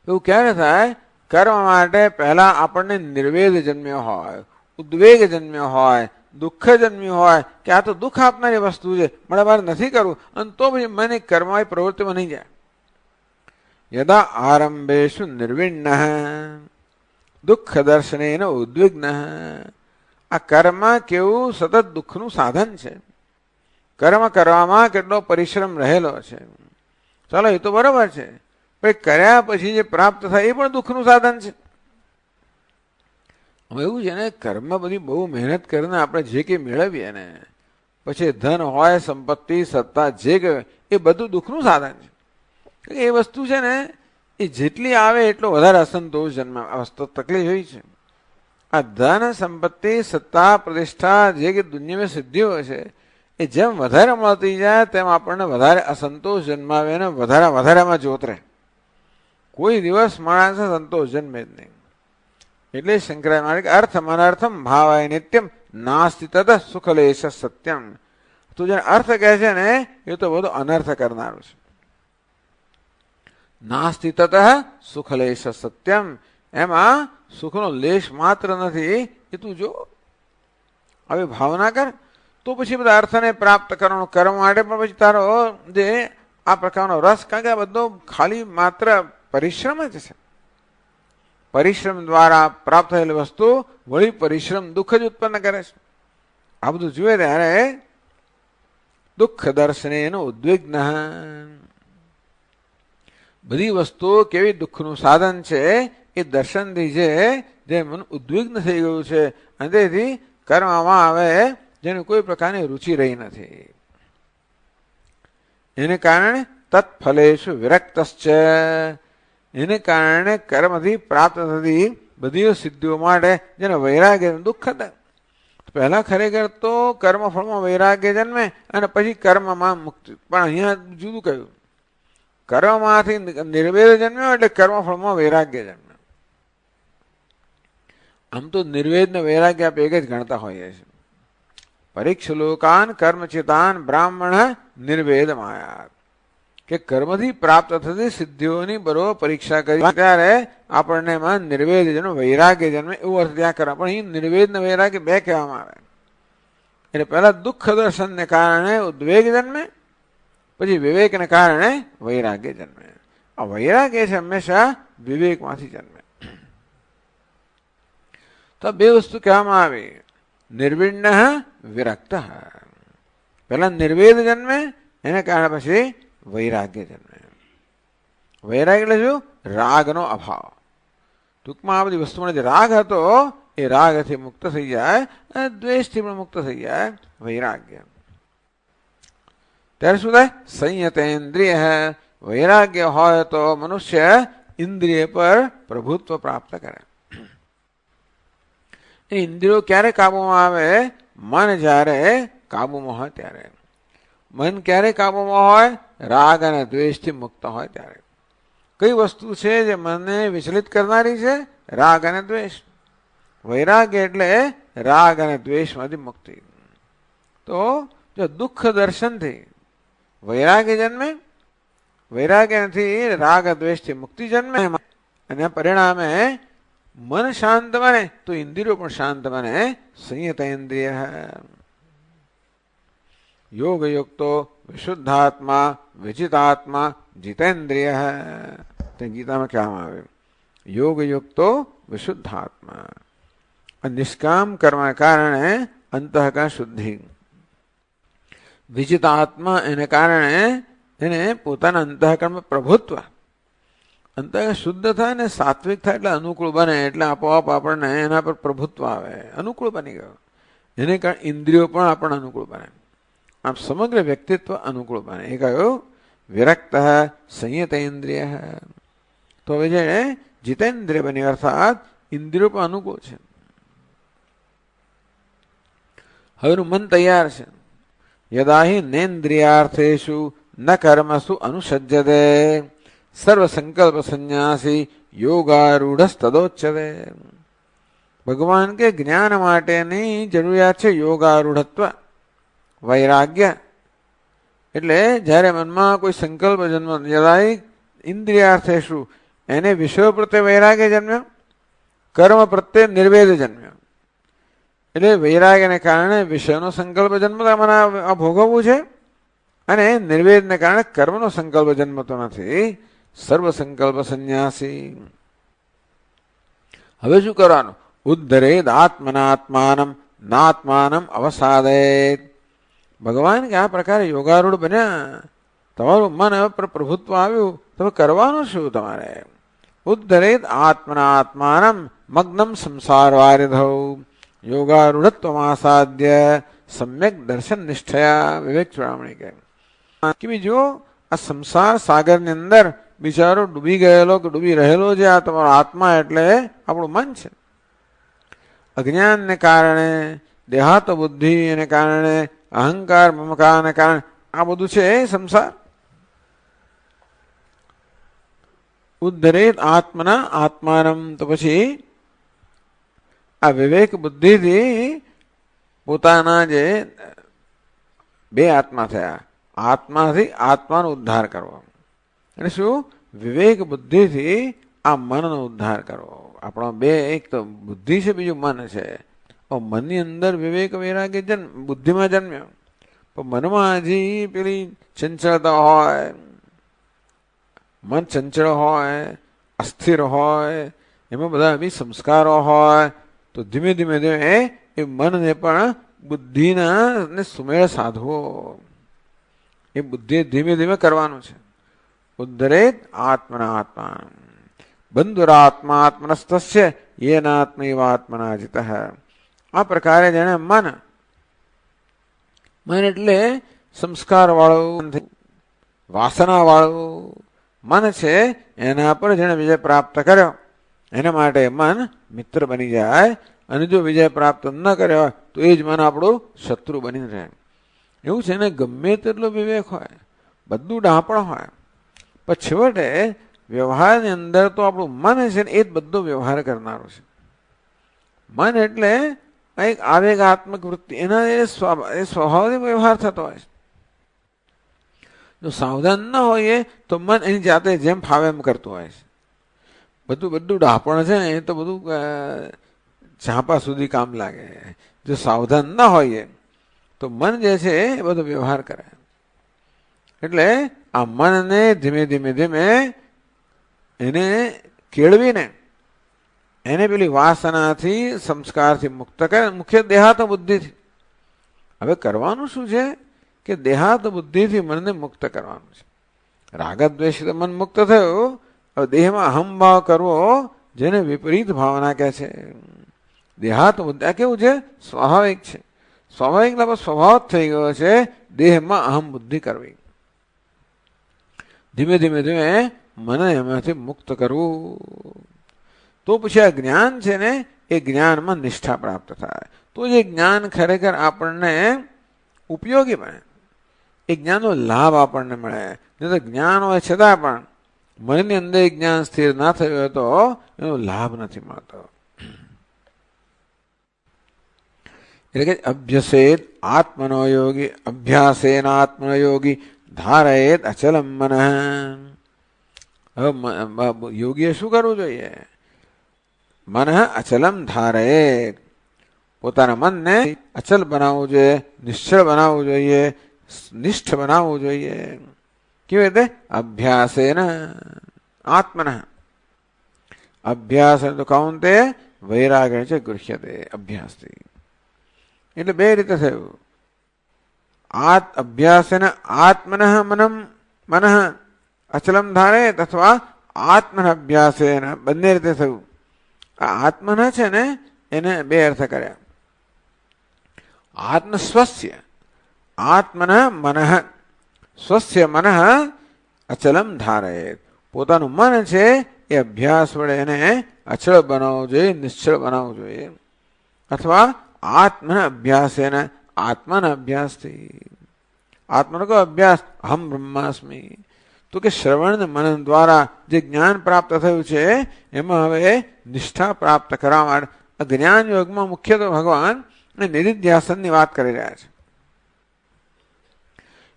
એવું ક્યારે થાય? કર્મ માટે પહેલા આપણને નિર્વેદ જન્મ્યો હોય, ઉદ્વેગ જન્મ્યો હોય, દુઃખ જન્મ્યું હોય કે આ તો દુઃખ આપનારી વસ્તુ છે, મને મારે નથી કરવું, અને તો પછી મને કર્મની પ્રવૃત્તિ બની જાય. યદા આરંભેશુ નિર્વિણ્ન દુઃખ દર્શનેન ઉદ્વિગ્ન. આ કર્મ કેવું સતત દુઃખનું સાધન છે. કર્મ કરવામાં કેટલો પરિશ્રમ રહેલો છે. ચાલો એ તો બરાબર છે, પણ કર્યા પછી જે પ્રાપ્ત થાય એ પણ દુઃખનું સાધન છે. એવું છે ને, કર્મ બધી બહુ મહેનત કરીને આપણે જે કંઈ મેળવીએ ને, પછી ધન હોય, સંપત્તિ, સત્તા, જે કહેવાય એ બધું દુઃખનું સાધન છે. એ વસ્તુ છે ને, એ જેટલી આવે એટલો વધારે અસંતોષ જન્મે. આ વસ્તુ તકલીફ એવી છે. આ ધન, સંપત્તિ, સત્તા, પ્રતિષ્ઠા, જે કે દુનિયામાં સિદ્ધિઓ છે, એ જેમ વધારે મળતી જાય તેમ આપણને વધારે અસંતોષ જન્માવે ને વધારેમાં જોતરે. કોઈ દિવસ માણસ સંતોષ જન્મે જ નહીં. એટલે શંકરાચાર્ય મારે અર્થમ અનર્થમ ભાવાય નિત્યમ નાસ્તિ તત સુખલેશ સત્યમ. તું જેને અર્થ કહે છે ને એ તો બધું અનર્થ કરનારું છે. નાસ્તિ તત સુખલેશ સત્યમ, એમાં સુખનો લેશ માત્ર નથી એ તું જો. હવે ભાવના કર તો પછી બધા અર્થને પ્રાપ્ત કરવાનો કર્મ માટે પણ પછી તારો જે આ પ્રકારનો રસ, કારણ કે આ બધો ખાલી માત્ર પરિશ્રમ જ છે. પરિશ્રમ દ્વારા પ્રાપ્ત થયેલી વસ્તુ વળી પરિશ્રમ દુઃખ જ ઉત્પન્ન કરે છે. આ બધું જુએ ત્યારે દુઃખ દર્શને એનો ઉદ્વિગ્ન. બધી વસ્તુઓ કેવી દુઃખનું સાધન છે એ દર્શનથી જે મન ઉદ્વિગ્ન થઈ ગયું છે, અને તેથી કરવામાં આવે જેને કોઈ પ્રકારની રુચિ રહી નથી. એને કારણે તત્ફલેષુ વિરક્તશ્ચ. એને કારણે કર્મથી પ્રાપ્ત થતી બધી સિદ્ધિઓ માટે જેને વૈરાગ્ય દુઃખ હતા. પહેલા ખરેખર તો કર્મફળમાં વૈરાગ્ય જન્મે અને પછી કર્મમાં મુક્તિ. પણ અહીંયા જુદું કહ્યું, કર્મમાંથી નિર્વેદ જન્મ્યો એટલે કર્મફળમાં વૈરાગ્ય જન્મે. આમ તો નિર્વેદ ને વૈરાગ્ય આપણે એક જ ગણતા હોઈએ છીએ. પરીક્ષલોકાન કર્મચિતાન બ્રાહ્મણ નિર્વેદ માયા. કે કર્મથી પ્રાપ્ત થતી સિદ્ધિઓની બરોબર પરીક્ષા કરી ત્યારે આપણને એમાં નિર્વેદ જન્મે, વૈરાગ્ય જન્મે, એવું અર્થ ત્યાં કરવા. પણ અહીં નિર્વેદ ને વૈરાગ્ય બે કહેવામાં આવે. એટલે પહેલા દુઃખ દર્શનને કારણે ઉદ્વેગ જન્મે, પછી વિવેકને કારણે વૈરાગ્ય જન્મે. આ વૈરાગ્ય છે હંમેશા વિવેકમાંથી જન્મે. તો બે વસ્તુ કહેવામાં આવી, નિર્વિણ્ન વિરક્ત. પહેલા નિર્વેદ જન્મે, એને કારણે પછી વૈરાગ્ય જન્મે. વૈરાગ્ય એટલે શું? રાગનો અભાવ. ટૂંકમાં આ બધી વસ્તુમાં જે રાગ હતો એ રાગથી મુક્ત થઈ જાય અને દ્વેષથી પણ મુક્ત થઈ જાય વૈરાગ્ય. ત્યારે શું થાય? સંયતેન્દ્રિય. વૈરાગ્ય હોય તો મનુષ્ય ઇન્દ્રિય પર પ્રભુત્વ પ્રાપ્ત કરે. ઇન્દ્રિયો ક્યારે કાબુમાં આવે? મન જ્યારે કાબુમાં હોય ત્યારે. મન ક્યારે કાબુમાં હોય? રાગ અને દ્વેષથી મુક્ત હોય ત્યારે. કઈ વસ્તુ છે જે મનને વિચલિત કરનારી છે? રાગ અને દ્વેષ. વૈરાગ્ય એટલે રાગ અને દ્વેષમાંથી મુક્તિ. તો જો દુઃખ દર્શનથી વૈરાગ્ય જન્મે, વૈરાગ્યથી રાગ દ્વેષથી મુક્તિ જન્મે, અને પરિણામે મન શાંત બને તો ઇન્દ્રિયો પણ શાંત બને. સંયત ઇન્દ્રિય. યોગયુક્તો વિશુદ્ધાત્મા વિજિતાત્મા જીતેન્દ્રિય. ગીતામાં કહેવામાં આવે યોગયુક્તો વિશુદ્ધાત્મા. નિષ્કામ કર્મના કારણે અંતઃકરણ શુદ્ધિ. વિજિતાત્મા એને કારણે એને પોતાના અંતઃકરણમાં પ્રભુત્વ. અંતઃકરણ શુદ્ધ થાય ને સાત્વિક થાય એટલે અનુકૂળ બને, એટલે આપોઆપ આપણને એના પર પ્રભુત્વ આવે, અનુકૂળ બની ગયો. એને કારણે ઇન્દ્રિયો પણ આપણને અનુકૂળ બને. આમ સમગ્ર વ્યક્તિત્વ અનુકૂળ બને. એ કહ્યું વિરક્ત સંયત ઇન્દ્રિય. તો હવે જે જીતેન્દ્રિય બની, અર્થાત ઇન્દ્રિયો પણ અનુકૂળ છે. હવેનું મન તૈયાર છે. યદા હિ નેન્દ્રિયાર્થેષુ ન કર્મસુ અનુસજ્યતે સર્વ સંકલ્પ સંન્યાસી યોગારૂઢસ્તદોચ્યતે. ભગવાન કે જ્ઞાન માટેની જરૂરિયાત છે યોગારૂઢત્વ, વૈરાગ્ય. એટલે જ્યારે મનમાં કોઈ સંકલ્પ જન્મ જરાય ઇન્દ્રિયાર્થેષુ એને વિષયો પ્રત્યે વૈરાગ્ય જન્મ્યો, કર્મ પ્રત્યે નિર્વેદ જન્મ્યો. એટલે વૈરાગ્યને કારણે વિષયનો સંકલ્પ જન્મતા મને આ ભોગવવું છે, અને નિર્વેદને કારણે કર્મનો સંકલ્પ જન્મતો નથી. સર્વ સંકલ્પ સંન્યાસી. હવે શું કરવાનું? ઉદ્ધરેદ આત્મનાત્માનમ નાત્માનમ અવસાદેત. ભગવાન કે આ પ્રકારે યોગારૂઢ બન્યા, તમારું મન પર પ્રભુત્વ આવ્યું, તમે કરવાનું શું? તમારે ઉદ્ધરેત આત્મનાત્માનમ મગ્નમ સંસાર વારિધૌ યોગારૂઢત્વમાસાદ્ય સમ્યક દર્શન નિષ્ઠયા. વિવેક ચૂડામણી કે બીજું આ સંસાર સાગરની અંદર બિચારો ડૂબી ગયેલો કે ડૂબી રહેલો છે આ તમારો આત્મા એટલે આપણું મન છે. અજ્ઞાનને કારણે, દેહાત બુદ્ધિને કારણે, અહંકાર મમકારને કારણે આ બધું છે સંસાર. ઉદ્ધરેત આત્મના આત્માનમ, તો પછી આ વિવેક બુદ્ધિથી પોતાના જે બે આત્મા થયા, આત્માથી આત્માનો ઉદ્ધાર કરવો. અને શું? વિવેક બુદ્ધિથી આ મનનો ઉદ્ધાર કરવો. આપણો બે, એક તો બુદ્ધિ છે, બીજું મન છે. મનની અંદર વિવેક વૈરાગ્ય બુદ્ધિમાં જન્મ્યો, પણ મનમાં હજી પેલી ચંચળતા હોય, મન ચંચળ હોય, અસ્થિર હોય, એમાં બધા બી સંસ્કારો હોય, તો ધીમે ધીમે ધીમે એ મનને પણ બુદ્ધિના ને સુમેળ સાધવો. એ બુદ્ધિ ધીમે ધીમે કરવાનું છે. ઉદ્ધરેત આત્મના આત્મા બંધુરાત્મા આત્મનસ્તસ્ય યેનાત્મૈવાત્મના જિતઃ. આ પ્રકારે જેને મન એટલે સંસ્કાર વાળું, વાસના વાળું મન છે, એના પર જેને વિજય પ્રાપ્ત કર્યો, એના માટે મન મિત્ર બની જાય. અને જો વિજય પ્રાપ્ત ન કર્યો તો એ જ મન આપણું શત્રુ બની રહે. એવું છે ને, ગમે તેટલો વિવેક હોય, બધું ડાપણ હોય, પણ છેવટે વ્યવહારની અંદર તો આપણું મન છે ને એ જ બધો વ્યવહાર કરનારો છે. મન એટલે એક આવેગાત્મક વૃત્તિ, એના એ સ્વભાવથી વ્યવહાર થતો હોય છે. જો સાવધાન ન હોઈએ તો મન એની જાતે જેમ ફાવે એમ કરતું હોય છે. બધું ડાપણ છે ને એ તો બધું ઝાંપા સુધી કામ લાગે. જો સાવધાન ન હોઈએ તો મન જે છે એ બધો વ્યવહાર કરે. એટલે આ મનને ધીમે ધીમે ધીમે એને કેળવીને એને પેલી વાસનાથી, સંસ્કારથી મુક્ત કરે. મુખ્ય દેહાત બુદ્ધિથી. હવે કરવાનું શું છે કે દેહાત બુદ્ધિથી મનને મુક્ત કરવાનું છે. રાગદ્વેષથી મન મુક્ત થયું. હવે દેહમાં અહમભાવ કરવો, જેને વિપરીત ભાવના કહે છે. દેહાત બુદ્ધિ આ કેવું છે? સ્વાભાવિક છે. સ્વાભાવિક સ્વભાવ થઈ ગયો છે દેહમાં અહમ બુદ્ધિ કરવી. ધીમે ધીમે ધીમે મને એમાંથી મુક્ત કરવું. તો પછી આ જ્ઞાન છે ને એ જ્ઞાનમાં નિષ્ઠા પ્રાપ્ત થાય. તો જે જ્ઞાન ખરેખર આપણને ઉપયોગી બને, એ જ્ઞાનનો લાભ આપણને મળે. નહીં તો જ્ઞાન હોય છતાં પણ મનની અંદર જ્ઞાન સ્થિર ના થયું હોય તો એનો લાભ નથી મળતો. એટલે કે અભ્યસેત આત્મનો યોગી અભ્યાસેન આત્મયોગી ધારયેત અચલમ મન. હવે યોગીએ શું કરવું જોઈએ? મન અચલમ ધારયેત. પોતાના મનને અચલ બનાવવું જોઈએ, નિશ્ચળ બનાવવું જોઈએ, નિષ્ઠ બનાવવું જોઈએ. કેવી રીતે? અભ્યાસેન આત્મન. અભ્યાસ તો કાઉન્તે વૈરાગ્ય છે ગૃહ્યતે. અભ્યાસથી એટલે બે રીતે થયું. અભ્યાસેન આત્મન મન અચલમ ધારે અથવા આત્મન અભ્યાસેન, બંને રીતે થયું. આ આત્મન છે ને એને બે અર્થ કર્યા. આત્મ સ્વસ્ય આત્મન મન સ્વસ્ય મન અચલમ ધારે. પોતાનું મન છે એ અભ્યાસ વડે એને અચળ બનાવવું જોઈએ, નિશ્ચળ બનાવવું જોઈએ. અથવા આત્મન અભ્યાસેન આત્માના અભ્યાસથી. આત્માનો કયો અભ્યાસ? અહમ બ્રહ્માસ્મિ. તો કે શ્રવણ મનન દ્વારા જે જ્ઞાન પ્રાપ્ત થયું છે એમાં હવે નિષ્ઠા પ્રાપ્ત કરવા માટે જ્ઞાન યોગમાં મુખ્યત્વે ભગવાન નિધિધ્યાસનની વાત કરી રહ્યા છે.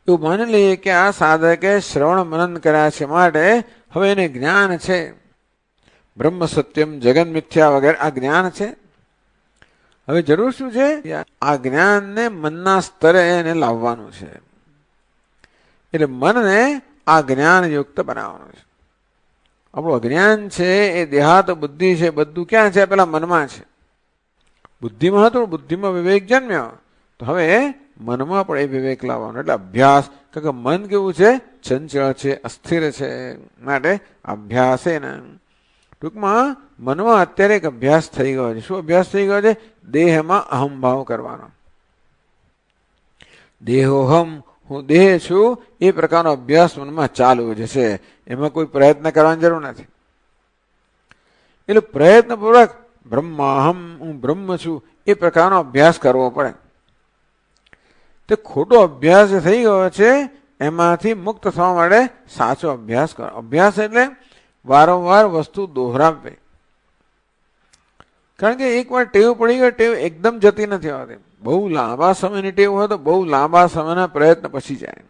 એવું માની લઈએ કે આ સાધકે શ્રવણ મનન કર્યા છે માટે હવે એને જ્ઞાન છે. બ્રહ્મ સત્યમ જગન મિથ્યા વગેરે આ જ્ઞાન છે. હવે જરૂર શું છે? આ જ્ઞાનને મનના સ્તરે એને લાવવાનું છે. એટલે મનને આ જ્ઞાન યુક્ત બનાવવાનું છે. આપણું અજ્ઞાન છે એ દેહાત બુદ્ધિ છે, બધું ક્યાં છે? પેલા મનમાં છે. બુદ્ધિમાં હતું, બુદ્ધિમાં વિવેક જન્મ્યો, તો હવે મનમાં પણ એ વિવેક લાવવાનો. એટલે અભ્યાસ, કારણ કે મન કેવું છે? ચંચળ છે, અસ્થિર છે, માટે અભ્યાસ ને ટૂંકમાં મનમાં અત્યારે એક અભ્યાસ થઈ ગયો છે. શું અભ્યાસ થઈ ગયો છે? દેહમાં અહમભાવ કરવાનો. દેહોહમ, હું દેહ છું, એ પ્રકારનો અભ્યાસ મનમાં ચાલુ જશે. એમાં કોઈ પ્રયત્ન કરવાની જરૂર નથી. એટલે પ્રયત્નપૂર્વક બ્રહ્માહમ, હું બ્રહ્મ છું, એ પ્રકારનો અભ્યાસ કરવો પડે. તે ખોટો અભ્યાસ થઈ ગયો છે, એમાંથી મુક્ત થવા માટે સાચો અભ્યાસ કરો. અભ્યાસ એટલે વારંવાર વસ્તુ દોહરાવવી. કારણ કે એકવાર ટેવ પડી ગઈ, ટેવ એકદમ જતી નથી આવતી. બહુ લાંબા સમયની ટેવ હોય તો બહુ લાંબા સમયના પ્રયત્ન પછી જાય.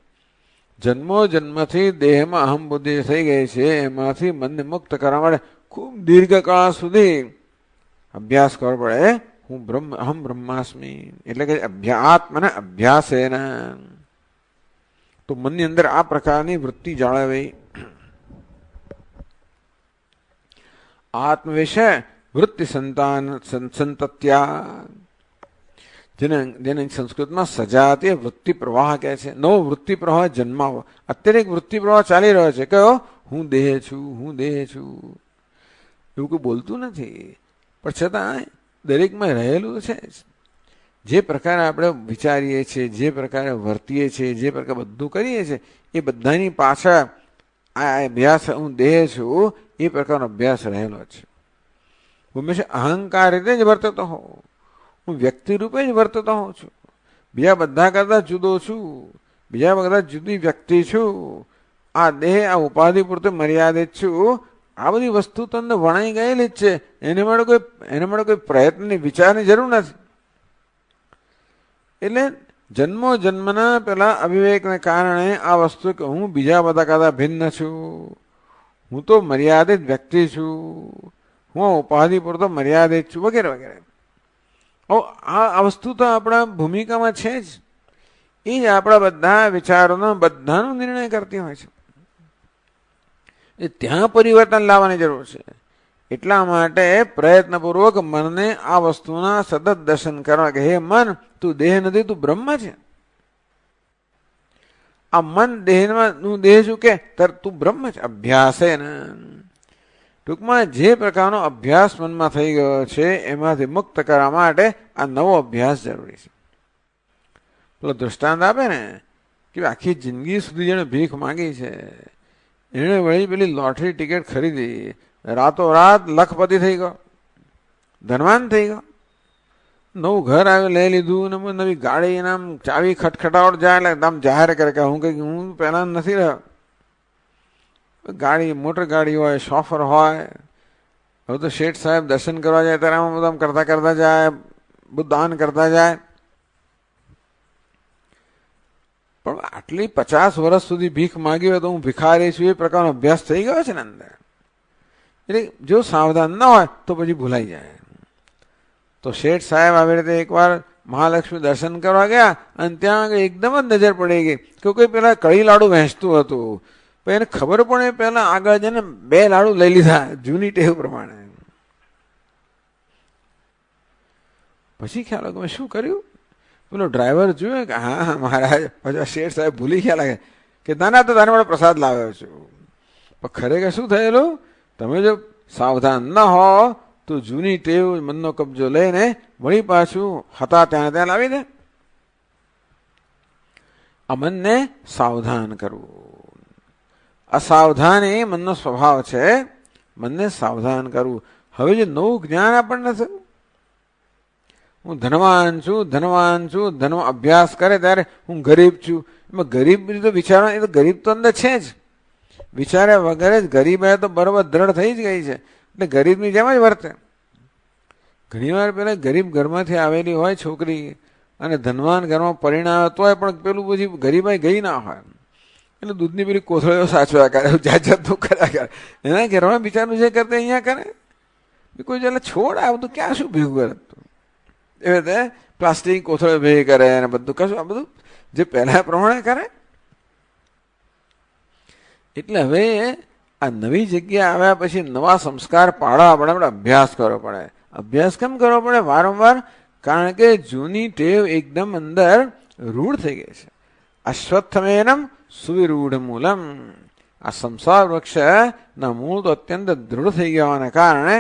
જન્મો જન્મથી દેહમાં અહમ બુદ્ધિ થઈ ગઈ છે, એમાંથી મનને મુક્ત કરવા માટે ખૂબ દીર્ઘકાળ સુધી અભ્યાસ કરવો પડે. હું અહમ બ્રહ્માસ્મિ, એટલે કે આત્મને અભ્યાસેન. તો મનની અંદર આ પ્રકારની વૃત્તિ જાળવવી. આત્મ વિશે વૃત્તિ સંતત્યા, જેને સંસ્કૃતમાં સજાતીય વૃત્તિ પ્રવાહ કહે છે. નવો વૃત્તિ પ્રવાહ જન્માવો. અત્યારે એક વૃત્તિ પ્રવાહ ચાલી રહ્યો છે, કયો? હું દેહ છું, હું દેહ છું. એવું કોઈ બોલતું નથી, પણ છતાં દરેકમાં રહેલું છે. જે પ્રકારે આપણે વિચારીએ છીએ, જે પ્રકારે વર્તીએ છીએ, જે પ્રકારે બધું કરીએ છીએ, એ બધાની પાછળ આ અભ્યાસ, હું દેહ છું, એ પ્રકારનો અભ્યાસ રહેલો છે. હંમેશા અહંકાર રીતે જ વર્તતો હોઉં, હું વ્યક્તિ રૂપે જ વર્તતો હોઉં છું. બીજા બધા કરતા જુદો છું, બીજા બધા જુદી વ્યક્તિ છું. આ દેહ, આ ઉપાધિ પૂરતો મર્યાદિત છું. આ બધી વસ્તુ તો અંદર વણાઈ ગયેલી જ છે. એને માટે કોઈ પ્રયત્નની, વિચારની જરૂર નથી. એટલે જન્મો જન્મના પેલા અવિવેકને કારણે આ વસ્તુ કે હું બીજા બધા કરતા ભિન્ન છું, હું તો મર્યાદિત વ્યક્તિ છું, હું ઉપાધિ પૂરતો મર્યાદિત છું, વગેરે વગેરે. આ વસ્તુ તો આપણા ભૂમિકામાં છે જ. એ જ આપણા બધા વિચારોનો, બધાનો નિર્ણય કરતી હોય છે. એ ત્યાં પરિવર્તન લાવવાની જરૂર છે. એટલા માટે પ્રયત્નપૂર્વક મનને આ વસ્તુના સતત દર્શન કરવા કે હે મન, તું દેહ નથી, તું બ્રહ્મ છે. આ મન દેહમાં હું દેહ છું કે તું બ્રહ્મ છે. અભ્યાસે ને ટૂંકમાં જે પ્રકારનો અભ્યાસ મનમાં થઈ ગયો છે, એમાંથી મુક્ત કરવા માટે આ નવો અભ્યાસ જરૂરી છે. પેલો દૃષ્ટાંત આપે ને કે આખી જિંદગી સુધી જેને ભીખ માંગી છે, એણે વળી પેલી લોટરી ટિકિટ ખરીદી, રાતોરાત લખપતિ થઈ ગયો, ધનવાન થઈ ગયો, નવું ઘર આવ્યું, લઈ લીધું, ને નવી ગાડી, આમ ચાવી ખટખટાવટ જાય એટલે આમ જાહેર કરે કે હું પહેલા નથી રહ્યો. ગાડી, મોટર ગાડી હોય, શોફર હોય. હવે તો શેઠ સાહેબ દર્શન કરવા જાય ત્યારે આમ બધા કરતા કરતા જાય, બધું દાન કરતા જાય. પણ આટલી 50 વર્ષ સુધી ભીખ માગી હોય તો હું ભિખારી છું, એ પ્રકારનો અભ્યાસ થઈ ગયો છે ને અંદર. એટલે જો સાવધાન ન હોય તો પછી ભૂલાઈ જાય. તો શેઠ સાહેબ આવી રીતે એકવાર મહાલક્ષ્મી દર્શન કરવા ગયા અને ત્યાં એકદમ જ નજર પડી ગઈ કે કોઈ પેલા કળી લાડુ વહેંચતું હતું. પણ એને ખબર પડે પહેલા આગળ જઈને 2 લાડુ લઈ લીધા જૂની ટેવ પ્રમાણે. પછી ખ્યાલ આવ્યો કે મેં શું કર્યું. પેલો ડ્રાઈવર જોયો કે હા મહારાજ, પછી શેઠ સાહેબ ભૂલી ગયા લાગે કે નાના તો તારે માટે પ્રસાદ લાવ્યો છું. પણ ખરેખર શું થયેલું, તમે જો સાવધાન ન હો તો જૂની ટેવ, મનનો કબજો લઈને વળી પાછું હતા ત્યાં લાવી દે. આ મનને સાવધાન કરવું. અસાવધાન એ મનનો સ્વભાવ છે. મનને સાવધાન કરવું. હવે જે નવું જ્ઞાન આપણને થયું, હું ધનવાન છું, ધનવાન છું, અભ્યાસ કરે ત્યારે હું ગરીબ છું. એમાં ગરીબ તો વિચારવા, એ તો ગરીબ તો અંદર છે જ. વિચાર્યા વગર જ ગરીબ એ તો બરોબર દ્રઢ થઈ જ ગઈ છે. એટલે ગરીબની જેમ જ વર્તે. ઘણીવાર પેલા ગરીબ ઘરમાંથી આવેલી હોય છોકરી, અને ધનવાન ઘરમાં પરિણામે તોય પણ પેલું પછી ગરીબાઈ ગઈ ના હોય, એટલે દૂધની પેલી કોથળીઓ સાચવ્યા કરે, જાત જાતનું કર્યા કરે. એના ઘરમાં બિચારું જે કરતા અહીંયા કરે, કોઈ ચાલે છોડ આ બધું ક્યાં શું ભેગું કરે, એવી રીતે પ્લાસ્ટિક કોથળીઓ ભેગી કરે અને બધું કશું આ બધું જે પહેલા પ્રમાણે કરે. એટલે હવે આ નવી જગ્યા આવ્યા પછી નવા સંસ્કાર પાડવા પડે, આપણે અભ્યાસ કરવો પડે. અભ્યાસ કેમ કરવો પડે વારંવાર? કારણ કે જૂની ટેવ એકદમ અંદર રૂઢ થઈ ગઈ છે. અશ્વત્થમેનમ સુવિરૂઢ મૂલમ. આ સંસાર વૃક્ષના મૂળ તો અત્યંત દૃઢ થઈ ગયાને કારણે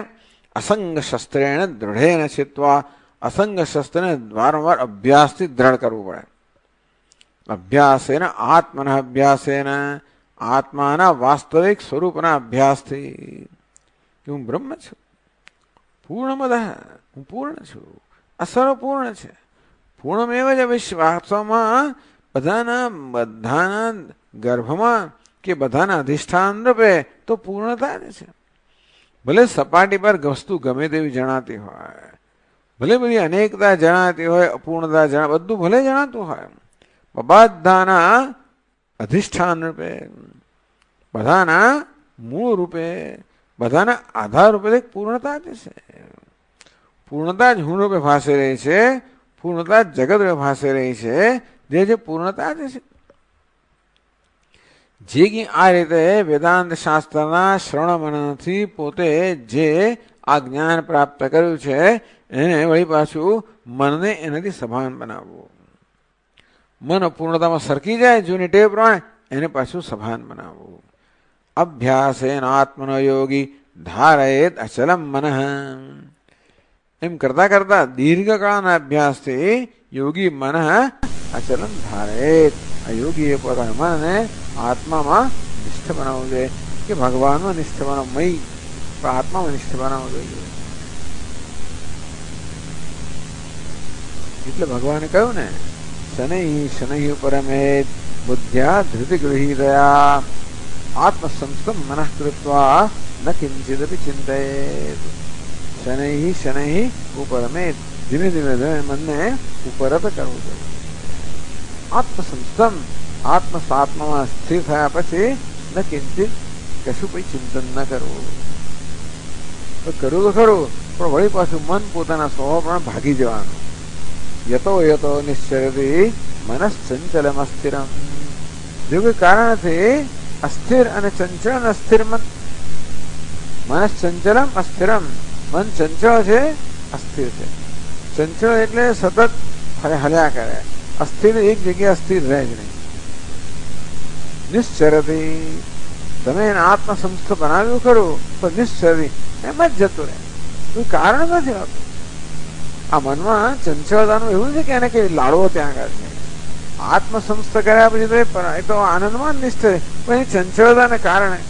અસંગ શસ્ત્રેણ દૃઢેન ચિત્વા, અસંગ શસ્ત્રને વારંવાર અભ્યાસથી દ્રઢ કરવું પડે. અભ્યાસેન આત્મન અભ્યાસેન, આત્માના વાસ્તવિક સ્વરૂપના અભ્યાસથી કે હું બ્રહ્મ છું, પૂર્ણમદ, હું પૂર્ણ છું, આ સર્વપૂર્ણ છે. પૂર્ણમેવ જ વાસ્તવમાં બધાના ગર્ભમાં કે બધાના અધિષ્ઠાન રૂપે તો પૂર્ણતા જ છે. ભલે સપાટી પર વસ્તુ ગમે તેવી જણાતી હોય, ભલે બધી અનેકતા જણાતી હોય, અપૂર્ણતા બધું ભલે જણાતું હોય, બધાના અધિષ્ઠાન રૂપે, બધાના મૂળ રૂપે, બધાના આધાર રૂપે એક પૂર્ણતા જ છે. પૂર્ણતા જ હું રૂપે ભાસી રહી છે, પૂર્ણતા જ જગત રૂપે ભાસી રહી છે. જે પૂર્ણતા જ છે, જે આ રીતે વેદાંત શાસ્ત્રના શ્રવણ મનનથી પોતે જે આ જ્ઞાન પ્રાપ્ત કર્યું છે એને વળી પાછું મનને એનાથી સભાન બનાવવું. મન પૂર્ણતામાં સરકી જાય જૂની ટેવ પ્રમાણે, એને પાછું સભાન બનાવવું. અભ્યાસેન આત્મનો યોગી ધારયેત અચલમ મન. એમ કરતા કરતા દીર્ઘકાળના અભ્યાસથી યોગી મન અચલમ ધારયેત. આ યોગીએ પોતાના મનને આત્મામાં નિષ્ઠ બનાવવું જોઈએ, કે ભગવાનમાં નિષ્ઠ બનાવવું, મય પણ આત્મામાં નિષ્ઠ બનાવવું જોઈએ. એટલે ભગવાને કહ્યું ને, શનૈ શનૈ પરમેત બુદ્ધ્યા ધૃતિ ગૃહીતયા આત્મસંસ્થમ મનઃ કૃત્વા ન કિંચિદપી ચિંતયેત. શનૈ શનૈ ઉપરમેત, ધીમે ધીમે ધીમે મનને ઉપરત કરવું જોઈએ. આત્મસંસ્થમ, આત્મમાં સ્થિર થયા પછી ન કિંચિત, કશું કોઈ ચિંતન ન કરવું. તો કરવું તો ખરું, પણ વળી પાછું મન પોતાના સ્વભાવ પણ ભાગી જવાનું. યતો યતો નિશ્ચરતી મનશ્ચંચલમ અસ્થિરમ. જો કોઈ કારણથી અસ્થિર અને ચંચળ અને અસ્થિર મન, મનશ્ચંચલમ અસ્થિરમ, મન ચંચળ છે, અસ્થિર છે. ચંચળ એટલે સતત હલ્યા કરે, અસ્થિર એક જગ્યાએ અસ્થિર રહે જ નહીં. નિશ્ચરતી, તમે એને આત્મસંસ્થ બનાવ્યું ખરું, તો નિશ્ચરતી એમ જ જતું રહે, કોઈ કારણ નથી હોતું. આ મનમાં ચંચળતાનું એવું છે કે એને કઈ લાડવો ત્યાં આગળ છે. આત્મસંસ્થ કર્યા પછી તો એ તો આનંદમાં નિષ્ઠ, પણ એ ચંચળતાને કારણે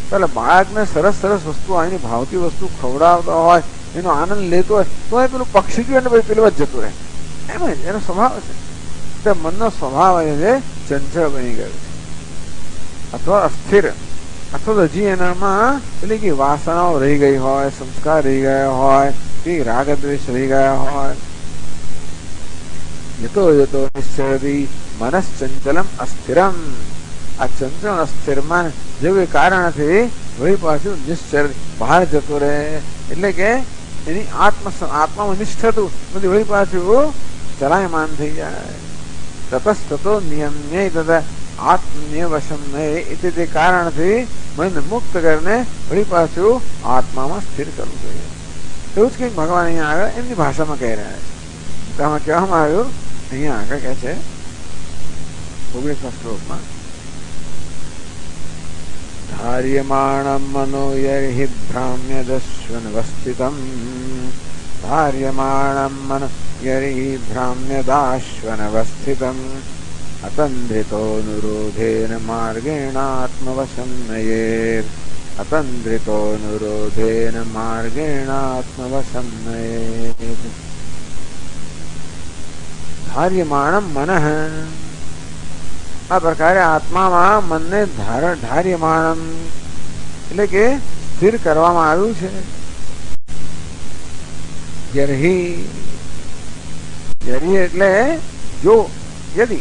પેલા બાળકને સરસ સરસ વસ્તુ આની ભાવતી વસ્તુ ખવડાવતા હોય, એનો આનંદ લેતો હોય, તો એ પેલું પક્ષી ગયું ને પછી પેલું જ જતું રહે. એમ જ એનો સ્વભાવ છે. તે મનનો સ્વભાવ છે ચંચળ બની ગયો છે, અથવા અસ્થિર, અથવા તો હજી એનામાં પેલી કે વાસનાઓ રહી ગઈ હોય, સંસ્કાર રહી ગયા હોય, કે રાગ દ્વેષ રહી ગયા હોય. યતો યતો નિશ્ચરતી મનશ્ચંચલમ અસ્થિરમ. આ ચંચળ અસ્થિર મન જેવું કારણથી વળી પાછું નિશ્ચર બહાર જતું રહે, એટલે કે એની આત્મામાં નિષ્ઠ હતું બધું વળી પાછું ચલાયમાન થઈ જાય. તતસ્તતો નિયમ્ય તથા આત્મ્ય વશમ નહીં, એટલે તે કારણથી મન મુક્ત કરીને વળી પાછું આત્મામાં સ્થિર કરવું જોઈએ. એવું જ કંઈક ભગવાન અહીંયા આગળ એમની ભાષામાં કહી રહ્યા છે. આમાં કહેવામાં આવ્યું, અહીંયા આગળ કહે છે 19મા શ્લોકમાં, ધાર્યમાણમ મનો યર્હિ ભ્રામ્યદશ્વનવસ્થિતમ, ધાર્યમાણમ મનો યર્હિ ભ્રામ્યદાશ્વનવસ્થિતમ, અતંદ્રિતોનુરોધેન માર્ગેણાત્મવશં નયેત, અતંદ્રિતોનુરોધેન માર્ગેણાત્મવશં નયેત. ધાર્યમાણમ મનઃ, આ પ્રકારે આત્મામાં મનને ધાર્યમાણમ એટલે કે સ્થિર કરવામાં આવ્યું છે. યર્હિ યરી એટલે જો, યદિ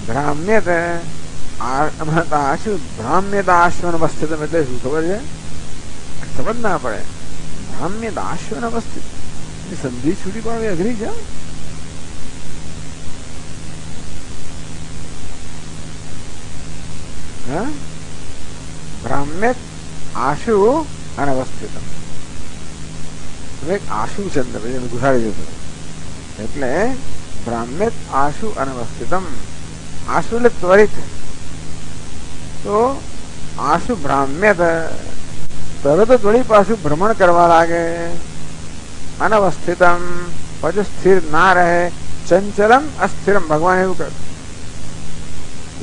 ભ્રામ્યત આશુ ભ્રામ્યત આશ્વન અવસ્થિત એટલે શું ખબર છે? ખબર ના પડે. ભ્રામ્યત આશ્વન અવસ્થિત સંધિ છૂટી પાડવી અઘરી છે. ભ્રામ્યત આશુ અનવસ્થિતમ. આશુ છે અંદર એને ઘુસાડી જતો એટલે ભ્રામ્યત આશુ અનવસ્થિતમ. આશુ એટલે ત્વરિત. તો આશુ ભ્રામ્યત તરત વળી પાછું ભ્રમણ કરવા લાગે. અનવસ્થિતમ પછી સ્થિર ના રહે. ચંચલમ અસ્થિરમ. ભગવાન એવું કહ્યું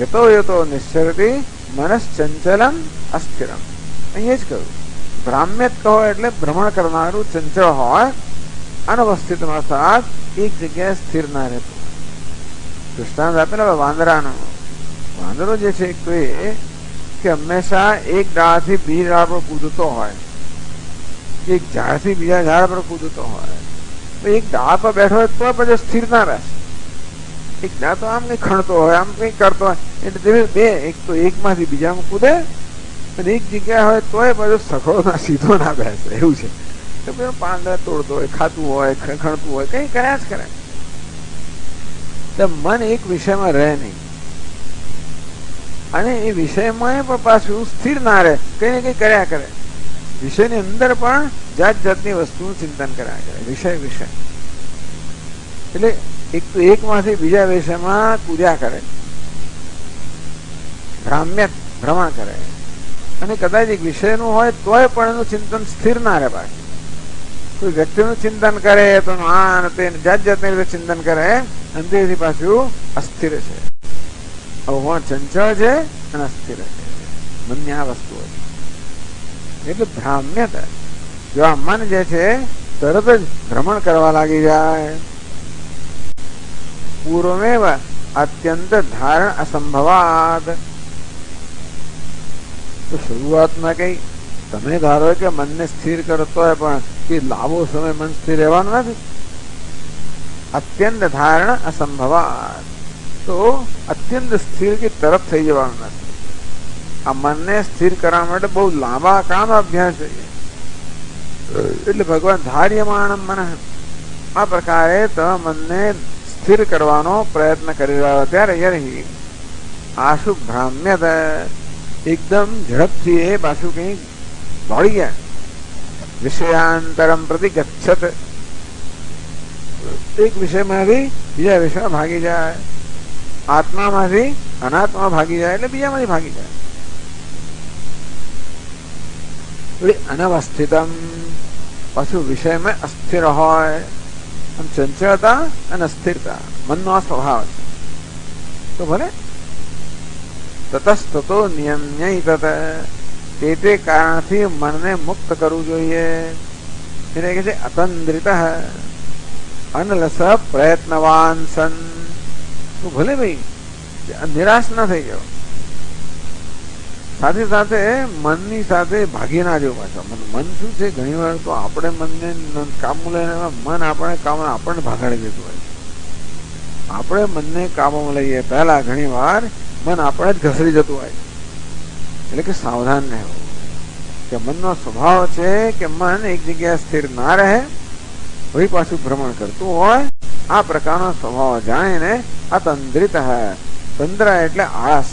યતો યતો નિશ્ચરતી મનસ ચંચલમ અસ્થિરમ. અહીંયા જ કહ્યું ભ્રામ્યત કહો એટલે ભ્રમણ કરનારું ચંચળ હોય. અનવસ્થિત અર્થાત એક જગ્યાએ સ્થિર ના રહેતું. દૃષ્ટાંત આપેલા વાંદરાનો. વાંદરો જે છે તો એ કે હંમેશા એક ડાળથી બીજી ડાળ પર કૂદતો હોય, એક ઝાડથી બીજા ઝાડ પર કૂદતો હોય. તો એક ડાળ પર બેઠો હોય તો પછી સ્થિર ના રહેશે. એક ડાળ તો આમ કઈ ખણતો હોય, આમ કઈ કરતો હોય, એટલે બે એક તો એકમાંથી બીજામાં કૂદે અને એક જગ્યા હોય તોય બધું સખડો ના સીધો ના બેસે. એવું છે તો પેલો પાંદડા તોડતો હોય, ખાતું હોય, ખણતું હોય, કઈ કર્યા જ કરે. તો મન એક વિષયમાં રહે નહીં અને એ વિષયમાં પણ પાછું સ્થિર ના રહે, કઈ ને કઈ કર્યા કરે. વિષયની અંદર પણ જાત જાતની વસ્તુનું ચિંતન કર્યા કરે. વિષય વિષય એટલે એક તો એકમાંથી બીજા વિષયમાં કૂદ્યા કરે, ભ્રામ્યત ભ્રમણ કરે. અને કદાચ એક વિષયનું હોય તોય પણ એનું ચિંતન સ્થિર ના રહે. પાછું કોઈ વ્યક્તિનું ચિંતન કરે તો આ તે જાત જાતની રીતે ચિંતન કરે અને તેથી પાછું અસ્થિર છે. ચંચળ છે અને અસ્થિર છે. મનની આ વસ્તુ એટલે ભ્રામ્યતા. જો આ મન જે છે તરત જ ભ્રમણ કરવા લાગી જાય. પૂર્વમેવ અત્યંત ધારણ અસંભવાદ. તો શરૂઆતમાં કઈ તમે ધારો કે મનને સ્થિર કરતો હોય પણ કે લાંબો સમય મન સ્થિર રહેવાનું નથી. અત્યંત ધારણ અસંભવાદ તો અત્યંત સ્થિર કે તરફ થઈ જવાનું નથી. આ મનને સ્થિર કરવા માટે બહુ લાંબા કામ અભ્યાસ જોઈએ. એટલે ભગવાન ધાર્યમાણ મન આ પ્રકારે તમે મનને સ્થિર કરવાનો પ્રયત્ન કરી રહ્યા ત્યારે યરી આશુ ભ્રામ્યત એકદમ ઝડપથી એ પાછું કઈ દોડી ગયા. વિષયાંતરમ પ્રતિ ગચ્છત. એક વિષયમાંથી બીજા વિષયમાં ભાગી જાય. આત્મામાંથી અનાત્મા ભાગી જાય એટલે બીજામાંથી ભાગી જાય. અનવસ્થિતમ પાછું વિષયમાં અસ્થિર હોય. ચંચળતા અને અસ્થિરતા મનનો સ્વભાવ છે. તો ભલે તતસ્તતો નિયમ્ય તે કારણથી મનને મુક્ત કરવું જોઈએ. એને કહે છે અતંદ્રિત અનલસ પ્રયત્નવાન સન. તો ભલે ભાઈ નિરાશ ના થઈ ગયો, સાથે સાથે મનની સાથે ભાગી ના જવું. પાછા મન શું છે ઘણી વાર તો આપણે મનને કાબુ લઈને મન આપણને ભાગાડી દેતું હોય. આપણે મનને કાબુમાં લઈએ પહેલા ઘણી વાર મન આપણે જ ઘસડી જતું હોય. એટલે કે સાવધાન રહેવું કે મનનો સ્વભાવ છે કે મન એક જગ્યાએ સ્થિર ના રહે, વળી પાછું ભ્રમણ કરતું હોય. આ પ્રકારનો સ્વભાવ જાણીને અતંદ્રિત. તંદ્ર એટલે આળસ.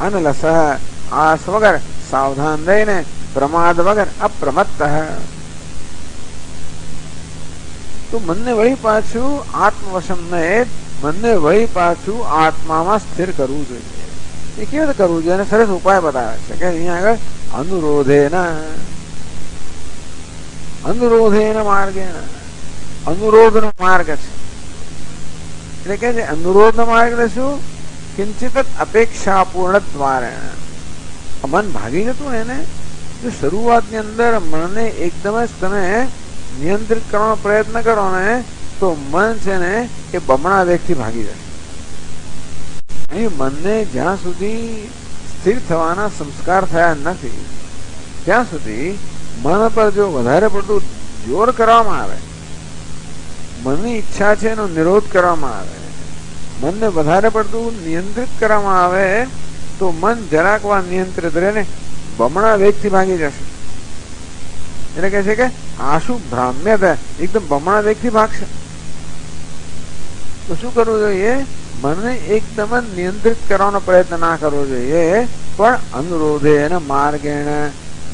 અનલસ આળસ વગર સાવધાન રહીને પ્રમાદ વગર અપ્રમત્ત. તો મનને વળી પાછું આત્મવશમ ને મનને વળી પાછું આત્મામાં સ્થિર કરવું જોઈએ. એ કેવી રીતે કરવું જોઈએ? સરસ ઉપાય બતાવે છે કે અહીંયા આગળ અનુરોધેન માર્ગેન. અનુરોધનો માર્ગ છે. એટલે કે અનુરોધનો માર્ગ એટલે શું? કિંચિત અપેક્ષા પૂર્ણ દ્વારા મન ભાગી જતું એને જો શરૂઆતની અંદર મનને એકદમ જ તમે નિયંત્રિત કરવાનો પ્રયત્ન કરો ને તો મન છે ને એ બમણા વેગથી ભાગી જશે. અહીં મનને જ્યાં સુધી સ્થિર થવાના સંસ્કાર થયા નથી ત્યાં સુધી મન પર જો વધારે પડતું જોર કરવામાં આવે મનની ઈચ્છા છે એનો નિરોધ કરવામાં આવે, મનને વધારે પડતું નિયંત્રિત કરવામાં આવે તો મન જરાક વાર નિયંત્રિત રહે ને બમણા વેગથી ભાગી જશે. એને કહે છે કે આશુ ભ્રામ્યતા, એકદમ બમણા વેગથી ભાગશે. તો શું કરવું જોઈએ? મનને એકદમ જ નિયંત્રિત કરવાનો પ્રયત્ન ના કરવો જોઈએ, પણ અનુરોધે એને માર્ગે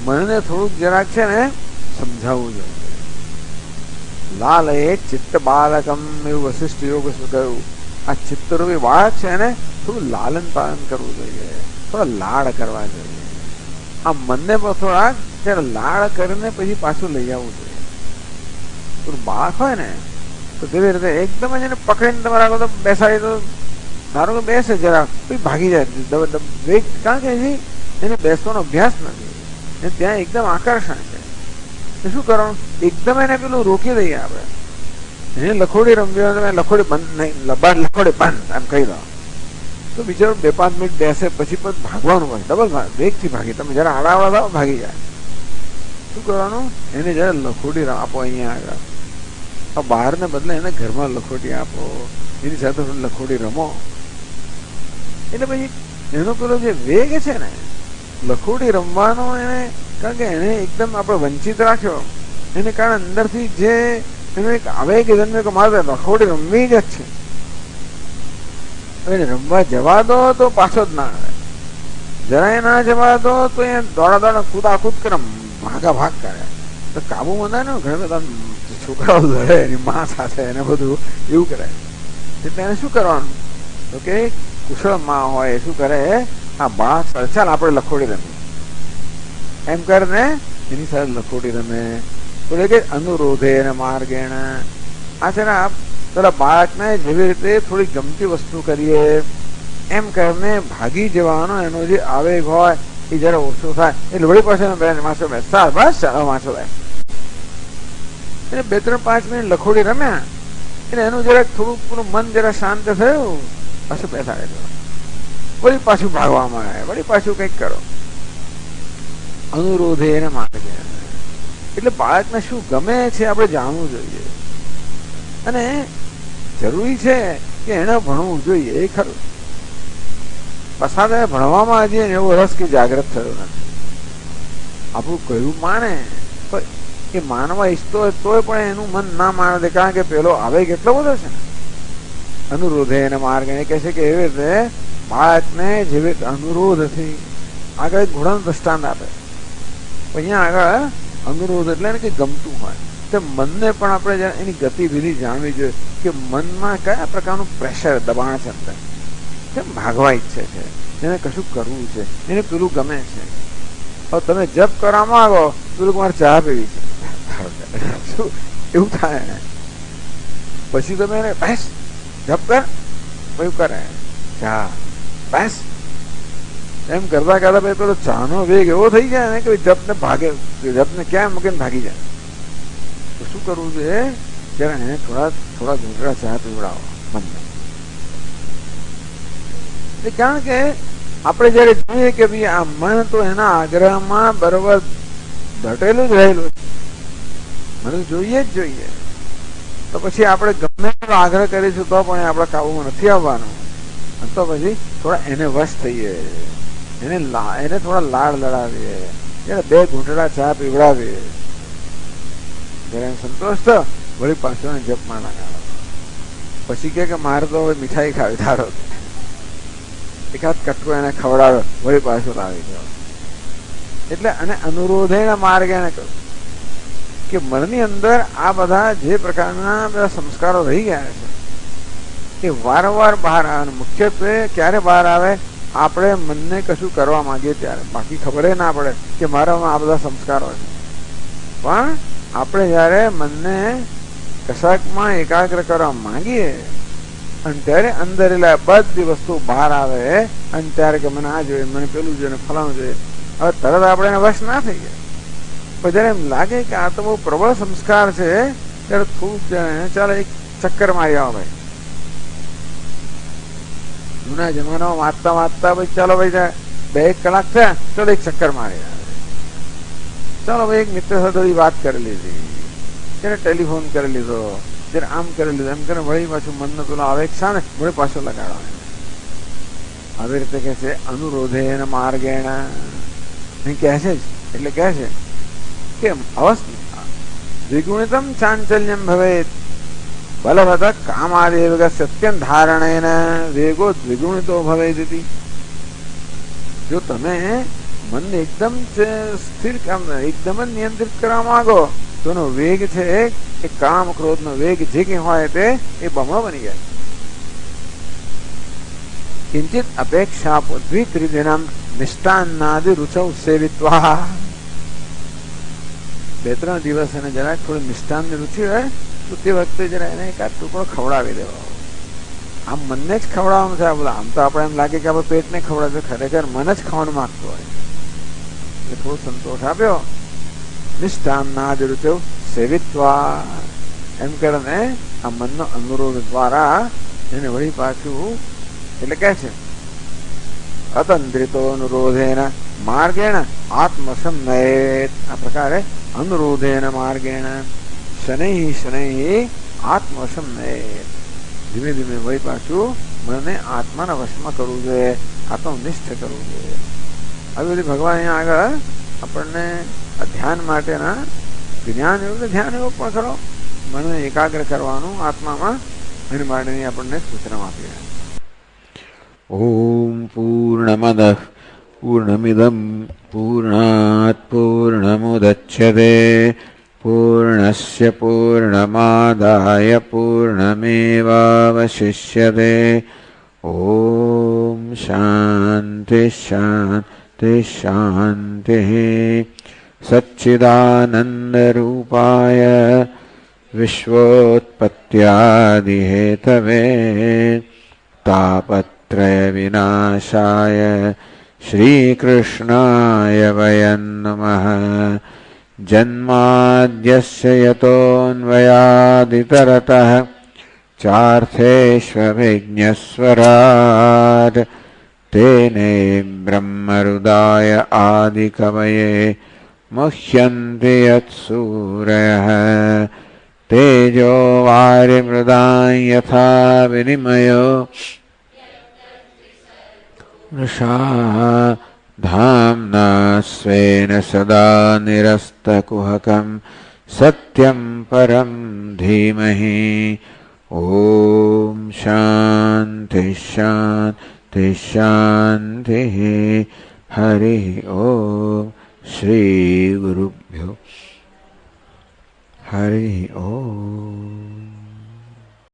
મનને થોડુંક જરાક છે ને સમજાવવું જોઈએ. લાલ એ ચિત્ત બાલકમ એવું વશિષ્ઠ યોગ કહ્યું. આ ચિત્તરૂપી બાળક છે એને થોડું લાલન પાલન કરવું જોઈએ, થોડા લાડ કરવા જોઈએ. આ મનને પણ થોડાક ત્યારે લાડ કરીને પછી પાછું લઈ આવવું જોઈએ. થોડું બાળક હોય ને તો કેવી રીતે એકદમ જ એને પકડીને તમારા આગળ બેસાડી તો ધારો કે બેસે જરા પછી ભાગી જાય વેગ, કારણ કે એને બેસવાનો અભ્યાસ નથી, ત્યાં એકદમ આકર્ષણ છે. શું કરવાનું? એકદમ એને પેલું રોકી દઈએ આપણે. એને લખોડી રમવી હોય તમે લખોડી બંધ નહીં, લખોડી બંધ એમ કહી દો તો બિચારો 2-5 મિનિટ બેસે, પછી પણ ભાગવાનું હોય, ડબલ વેગથી ભાગી. તમે જરા આડાવાળા થાવ ભાગી જાય. શું કરવાનું? એને જરા લખોડી આપો અહીંયા આગળ. આ બહારને બદલે એને ઘરમાં લખોટી આપો, એની સાથે લખોડી રમો. એટલે પછી એનો પેલો જે વેગ છે ને લખોડી રમવાનો, એને કારણ કે એને એકદમ આપણે વંચિત રાખ્યો, એને કારણે અંદરથી જે એનો એક આવેગ જન્મે કે મારે લખોડી રમવી જ છે. એને રમવા જવા દો તો પાછો જ ના આવે, જરાય ના જવા દો તો એ દોડા કૂદાકૂદ કરે, ભાગા ભાગ કરે. તો કાબુમાં થાય ને ઘણા બધા છોકરાઓ લડે એની મા સાથે, એને બધું એવું કરે. એટલે એને શું કરવાનું? તો કે કુશળ માં હોય શું કરે, આ બાળક ચાલ આપણે લખોડી રમીએ એમ કરીને એની સાથે લખોડી રમે. એટલે કે અનુરોધે અને માર્ગેણ આ છે ને પેલા બાળકને જેવી રીતે થોડી ગમતી વસ્તુ કરીએ એમ કરીને ભાગી જવાનો એનો જે આવેગ હોય એ જરા ઓછો થાય. એટલે વળી પાછળ વાંચો બસ ચાલો વાંચો થાય. એટલે 2-3-5 મિનિટ લખોડી રમ્યા એટલે એનું જરાક થોડુંક પૂરું મન જરા શાંત થયું, પાછું બેસાડે, વળી પાછું ભાગવામાં આવે, વળી પાછું કંઈક કરો. અનુરોધે એને માર્ગે. એટલે બાળકને શું ગમે છે આપણે જાણવું જોઈએ, અને જરૂરી છે કે એને ભણવું જોઈએ. એ ખરું, પસાદ ભણવામાં હજી એવો રસ કે જાગૃત થયો નથી. આપણું કયું માને એ માનવા ઈચ્છતો હોય તોય પણ એનું મન ના માને દે, કારણ કે પેલો આવેગ એટલો બધો છે ને. અનુરોધે એને માર્ગે કહે છે કે એવી રીતે બાળકને જેવી અનુરોધથી આગળ એક ઘોડાનું દ્રષ્ટાંત આપે. અહીંયા આગળ અનુરોધ એટલે એને કંઈ ગમતું હોય તો મનને પણ આપણે એની ગતિવિધિ જાણવી જોઈએ કે મનમાં કયા પ્રકારનું પ્રેશર, દબાણ છે અંદર, કેમ ભાગવા ઈચ્છે છે, એને કશું કરવું છે, એને પેલું ગમે છે. હવે તમે જપ કરવા માંગો પેલું મારે ચા પીવી છે, શું એવું થાય ને? પછી તમે એને બેસ જપ કર, કયું કરે ચા બેસ એમ કરતા કરતા ભાઈ પેલો ચાનો વેગ એવો થઈ જાય ને કે જપને ભાગે, જપને ક્યાં મૂકીને ભાગી જાય. તો શું કરવું જોઈએ? જરા એને થોડા ઘૂંટડા ચા પીવડાવો મનને. કારણ કે આપણે જયારે જોઈએ કે ભાઈ આ મન તો એના આગ્રહમાં બરોબર દટેલું જ રહેલું છે, મને જોઈએ જ જોઈએ, તો પછી આપણે ગમે એટલો આગ્રહ કરીશું તો પણ આપણા કાબુમાં નથી આવવાનું. તો પછી થોડા એને વશ થઈએ, એને થોડા લાડ લડાવીએ, એને 2 ઘૂંટડા ચા પીવડાવીએ. જયારે સંતોષ તો વળી પાછો જપમાં લગાડો. પછી કે મારે તો હવે મીઠાઈ ખાવી, ધારો એકાદ કટકો એને ખવડાવ્યો, વળી પાછો લાવી ગયો. એટલે અને અનુરોધેના માર્ગે એને કહ્યું કે મનની અંદર આ બધા જે પ્રકારના બધા સંસ્કારો રહી ગયા છે એ વારંવાર બહાર આવે. મુખ્યત્વે ક્યારે બહાર આવે? આપણે મનને કશું કરવા માંગીએ ત્યારે. બાકી ખબર ના પડે કે મારામાં આ બધા સંસ્કારો છે, પણ આપણે જયારે મનને કશાકમાં એકાગ્ર કરવા માંગીએ અને ત્યારે અંદર એટલે બધી વસ્તુ બહાર આવે અને ત્યારે કે મને આ જોઈએ, મને પેલું જોઈએ, ફલાણું જોઈએ. હવે તરત આપણે એને વશ ના થઈ જાય. પણ જયારે એમ લાગે કે આ તો બહુ પ્રબળ સંસ્કાર છે ત્યારે થોડુંક ચાલો એક ચક્કર મારી આવો ભાઈ. જૂના જમાનામાં વાંચતા ભાઈ ચાલો ભાઈ 2-1 કલાક થયા, ચાલો એક ચક્કર મારી આવે. ચાલો ભાઈ એક મિત્ર સાથે વાત કરી લીધી, તેને ટેલિફોન કરી લીધો, જરા આમ કરી લીધું એમ કરે વળી પાછું મનનો પેલો આવેગ છે ને વળી પાછો લગાડો. આવી રીતે કહે છે અનુરોધેન માર્ગેણ, અહીં કહે છે જ એટલે કહે છે કે અવસ્થા દ્વિગુણિતમ ચાંચલ્યમ ભવેત બલવત કામાદેવ સત્યમ ધારણેન વેગો દ્વિગુણિતો ભવેત ઇતિ. જો તમે મનને એકદમ સ્થિર એકદમ જ નિયંત્રિત કરવા માંગો તો એનો વેગ છે એ કામ ક્રોધ નો વેગ જે કઈ હોય તે એ બમણો બની જાય. કિંચિત અપેક્ષા દ્વિત્રિદિનમ મિષ્ટાન્નાદિ રુચૌ સેવિત્વા. 2-3 દિવસ એને જરાક થોડી મિષ્ટાનની રુચિ હોય તો તે વખતે જરા એને એકાદ ટુકડો ખવડાવી દેવો. આમ મનને જ ખવડાવવાનું છે આ બધા. આમ તો આપણે એમ લાગે કે આપણે પેટને ખવડાવે, ખરેખર મન જ ખાવાનું માંગતું હોય એટલે થોડો સંતોષ આપ્યો. નિષ્ઠાન્નાદિ રુચૌ સેવિત્વા એમ કરીને આ મનનો અનુરોધ દ્વારા એને વળી પાછું એટલે કહે છે અતંત્રિતો અનુરોધેન માર્ગેણ આત્મસંનયેત. આ પ્રકારે અનુરોધેન માર્ગેણ શનૈ શનૈ આત્મસંનયેત. ધીમે ધીમે વળી પાછું મને આત્માના વશમાં કરવું જોઈએ, આત્મનિષ્ઠ કરવું જોઈએ. આવી બધી ભગવાન અહીંયા આગળ આપણને ધ્યાન માટેના જ્ઞાન એવું ધ્યાન એવું પણ ખરો મને એકાગ્ર કરવાનું આત્મામાં એની માટેની આપણને સૂચના આપી. ઓમ પૂર્ણમદ પૂર્ણમિદમ પૂર્ણાત પૂર્ણમુદચ્યતે પૂર્ણસ્ય પૂર્ણમાદાય પૂર્ણમેવાવશિષ્યતે. ઓમ શાંતિ શાંતિ શાંતિ. સચ્ચિદાનંદરૂપાય વિશ્વોત્પત્યાદિહેતવે તાપત્રય વિનાશાય શ્રીકૃષ્ણાય વયં નમઃ. જન્માદ્યસ્ય યતોન્વયાદિતરતઃ ચાર્થેષ્વવિઘ્નસ્વરાટ તેને બ્રહ્મહૃદાય આદિકવયે મુહ્યન્તિ યત્સૂરયઃ. તેજો વારિમૃદાં યથા વિનિમયો વૃષા ધામ્ના સ્વેન સદા નિરસ્તકુહકં સત્યં પરમ ધીમહિ. ઓમ શાંતિ શાંતિ શાંતિ. હરિ ઓમ. શ્રી ગુરુભ્યો હરિ ઓમ.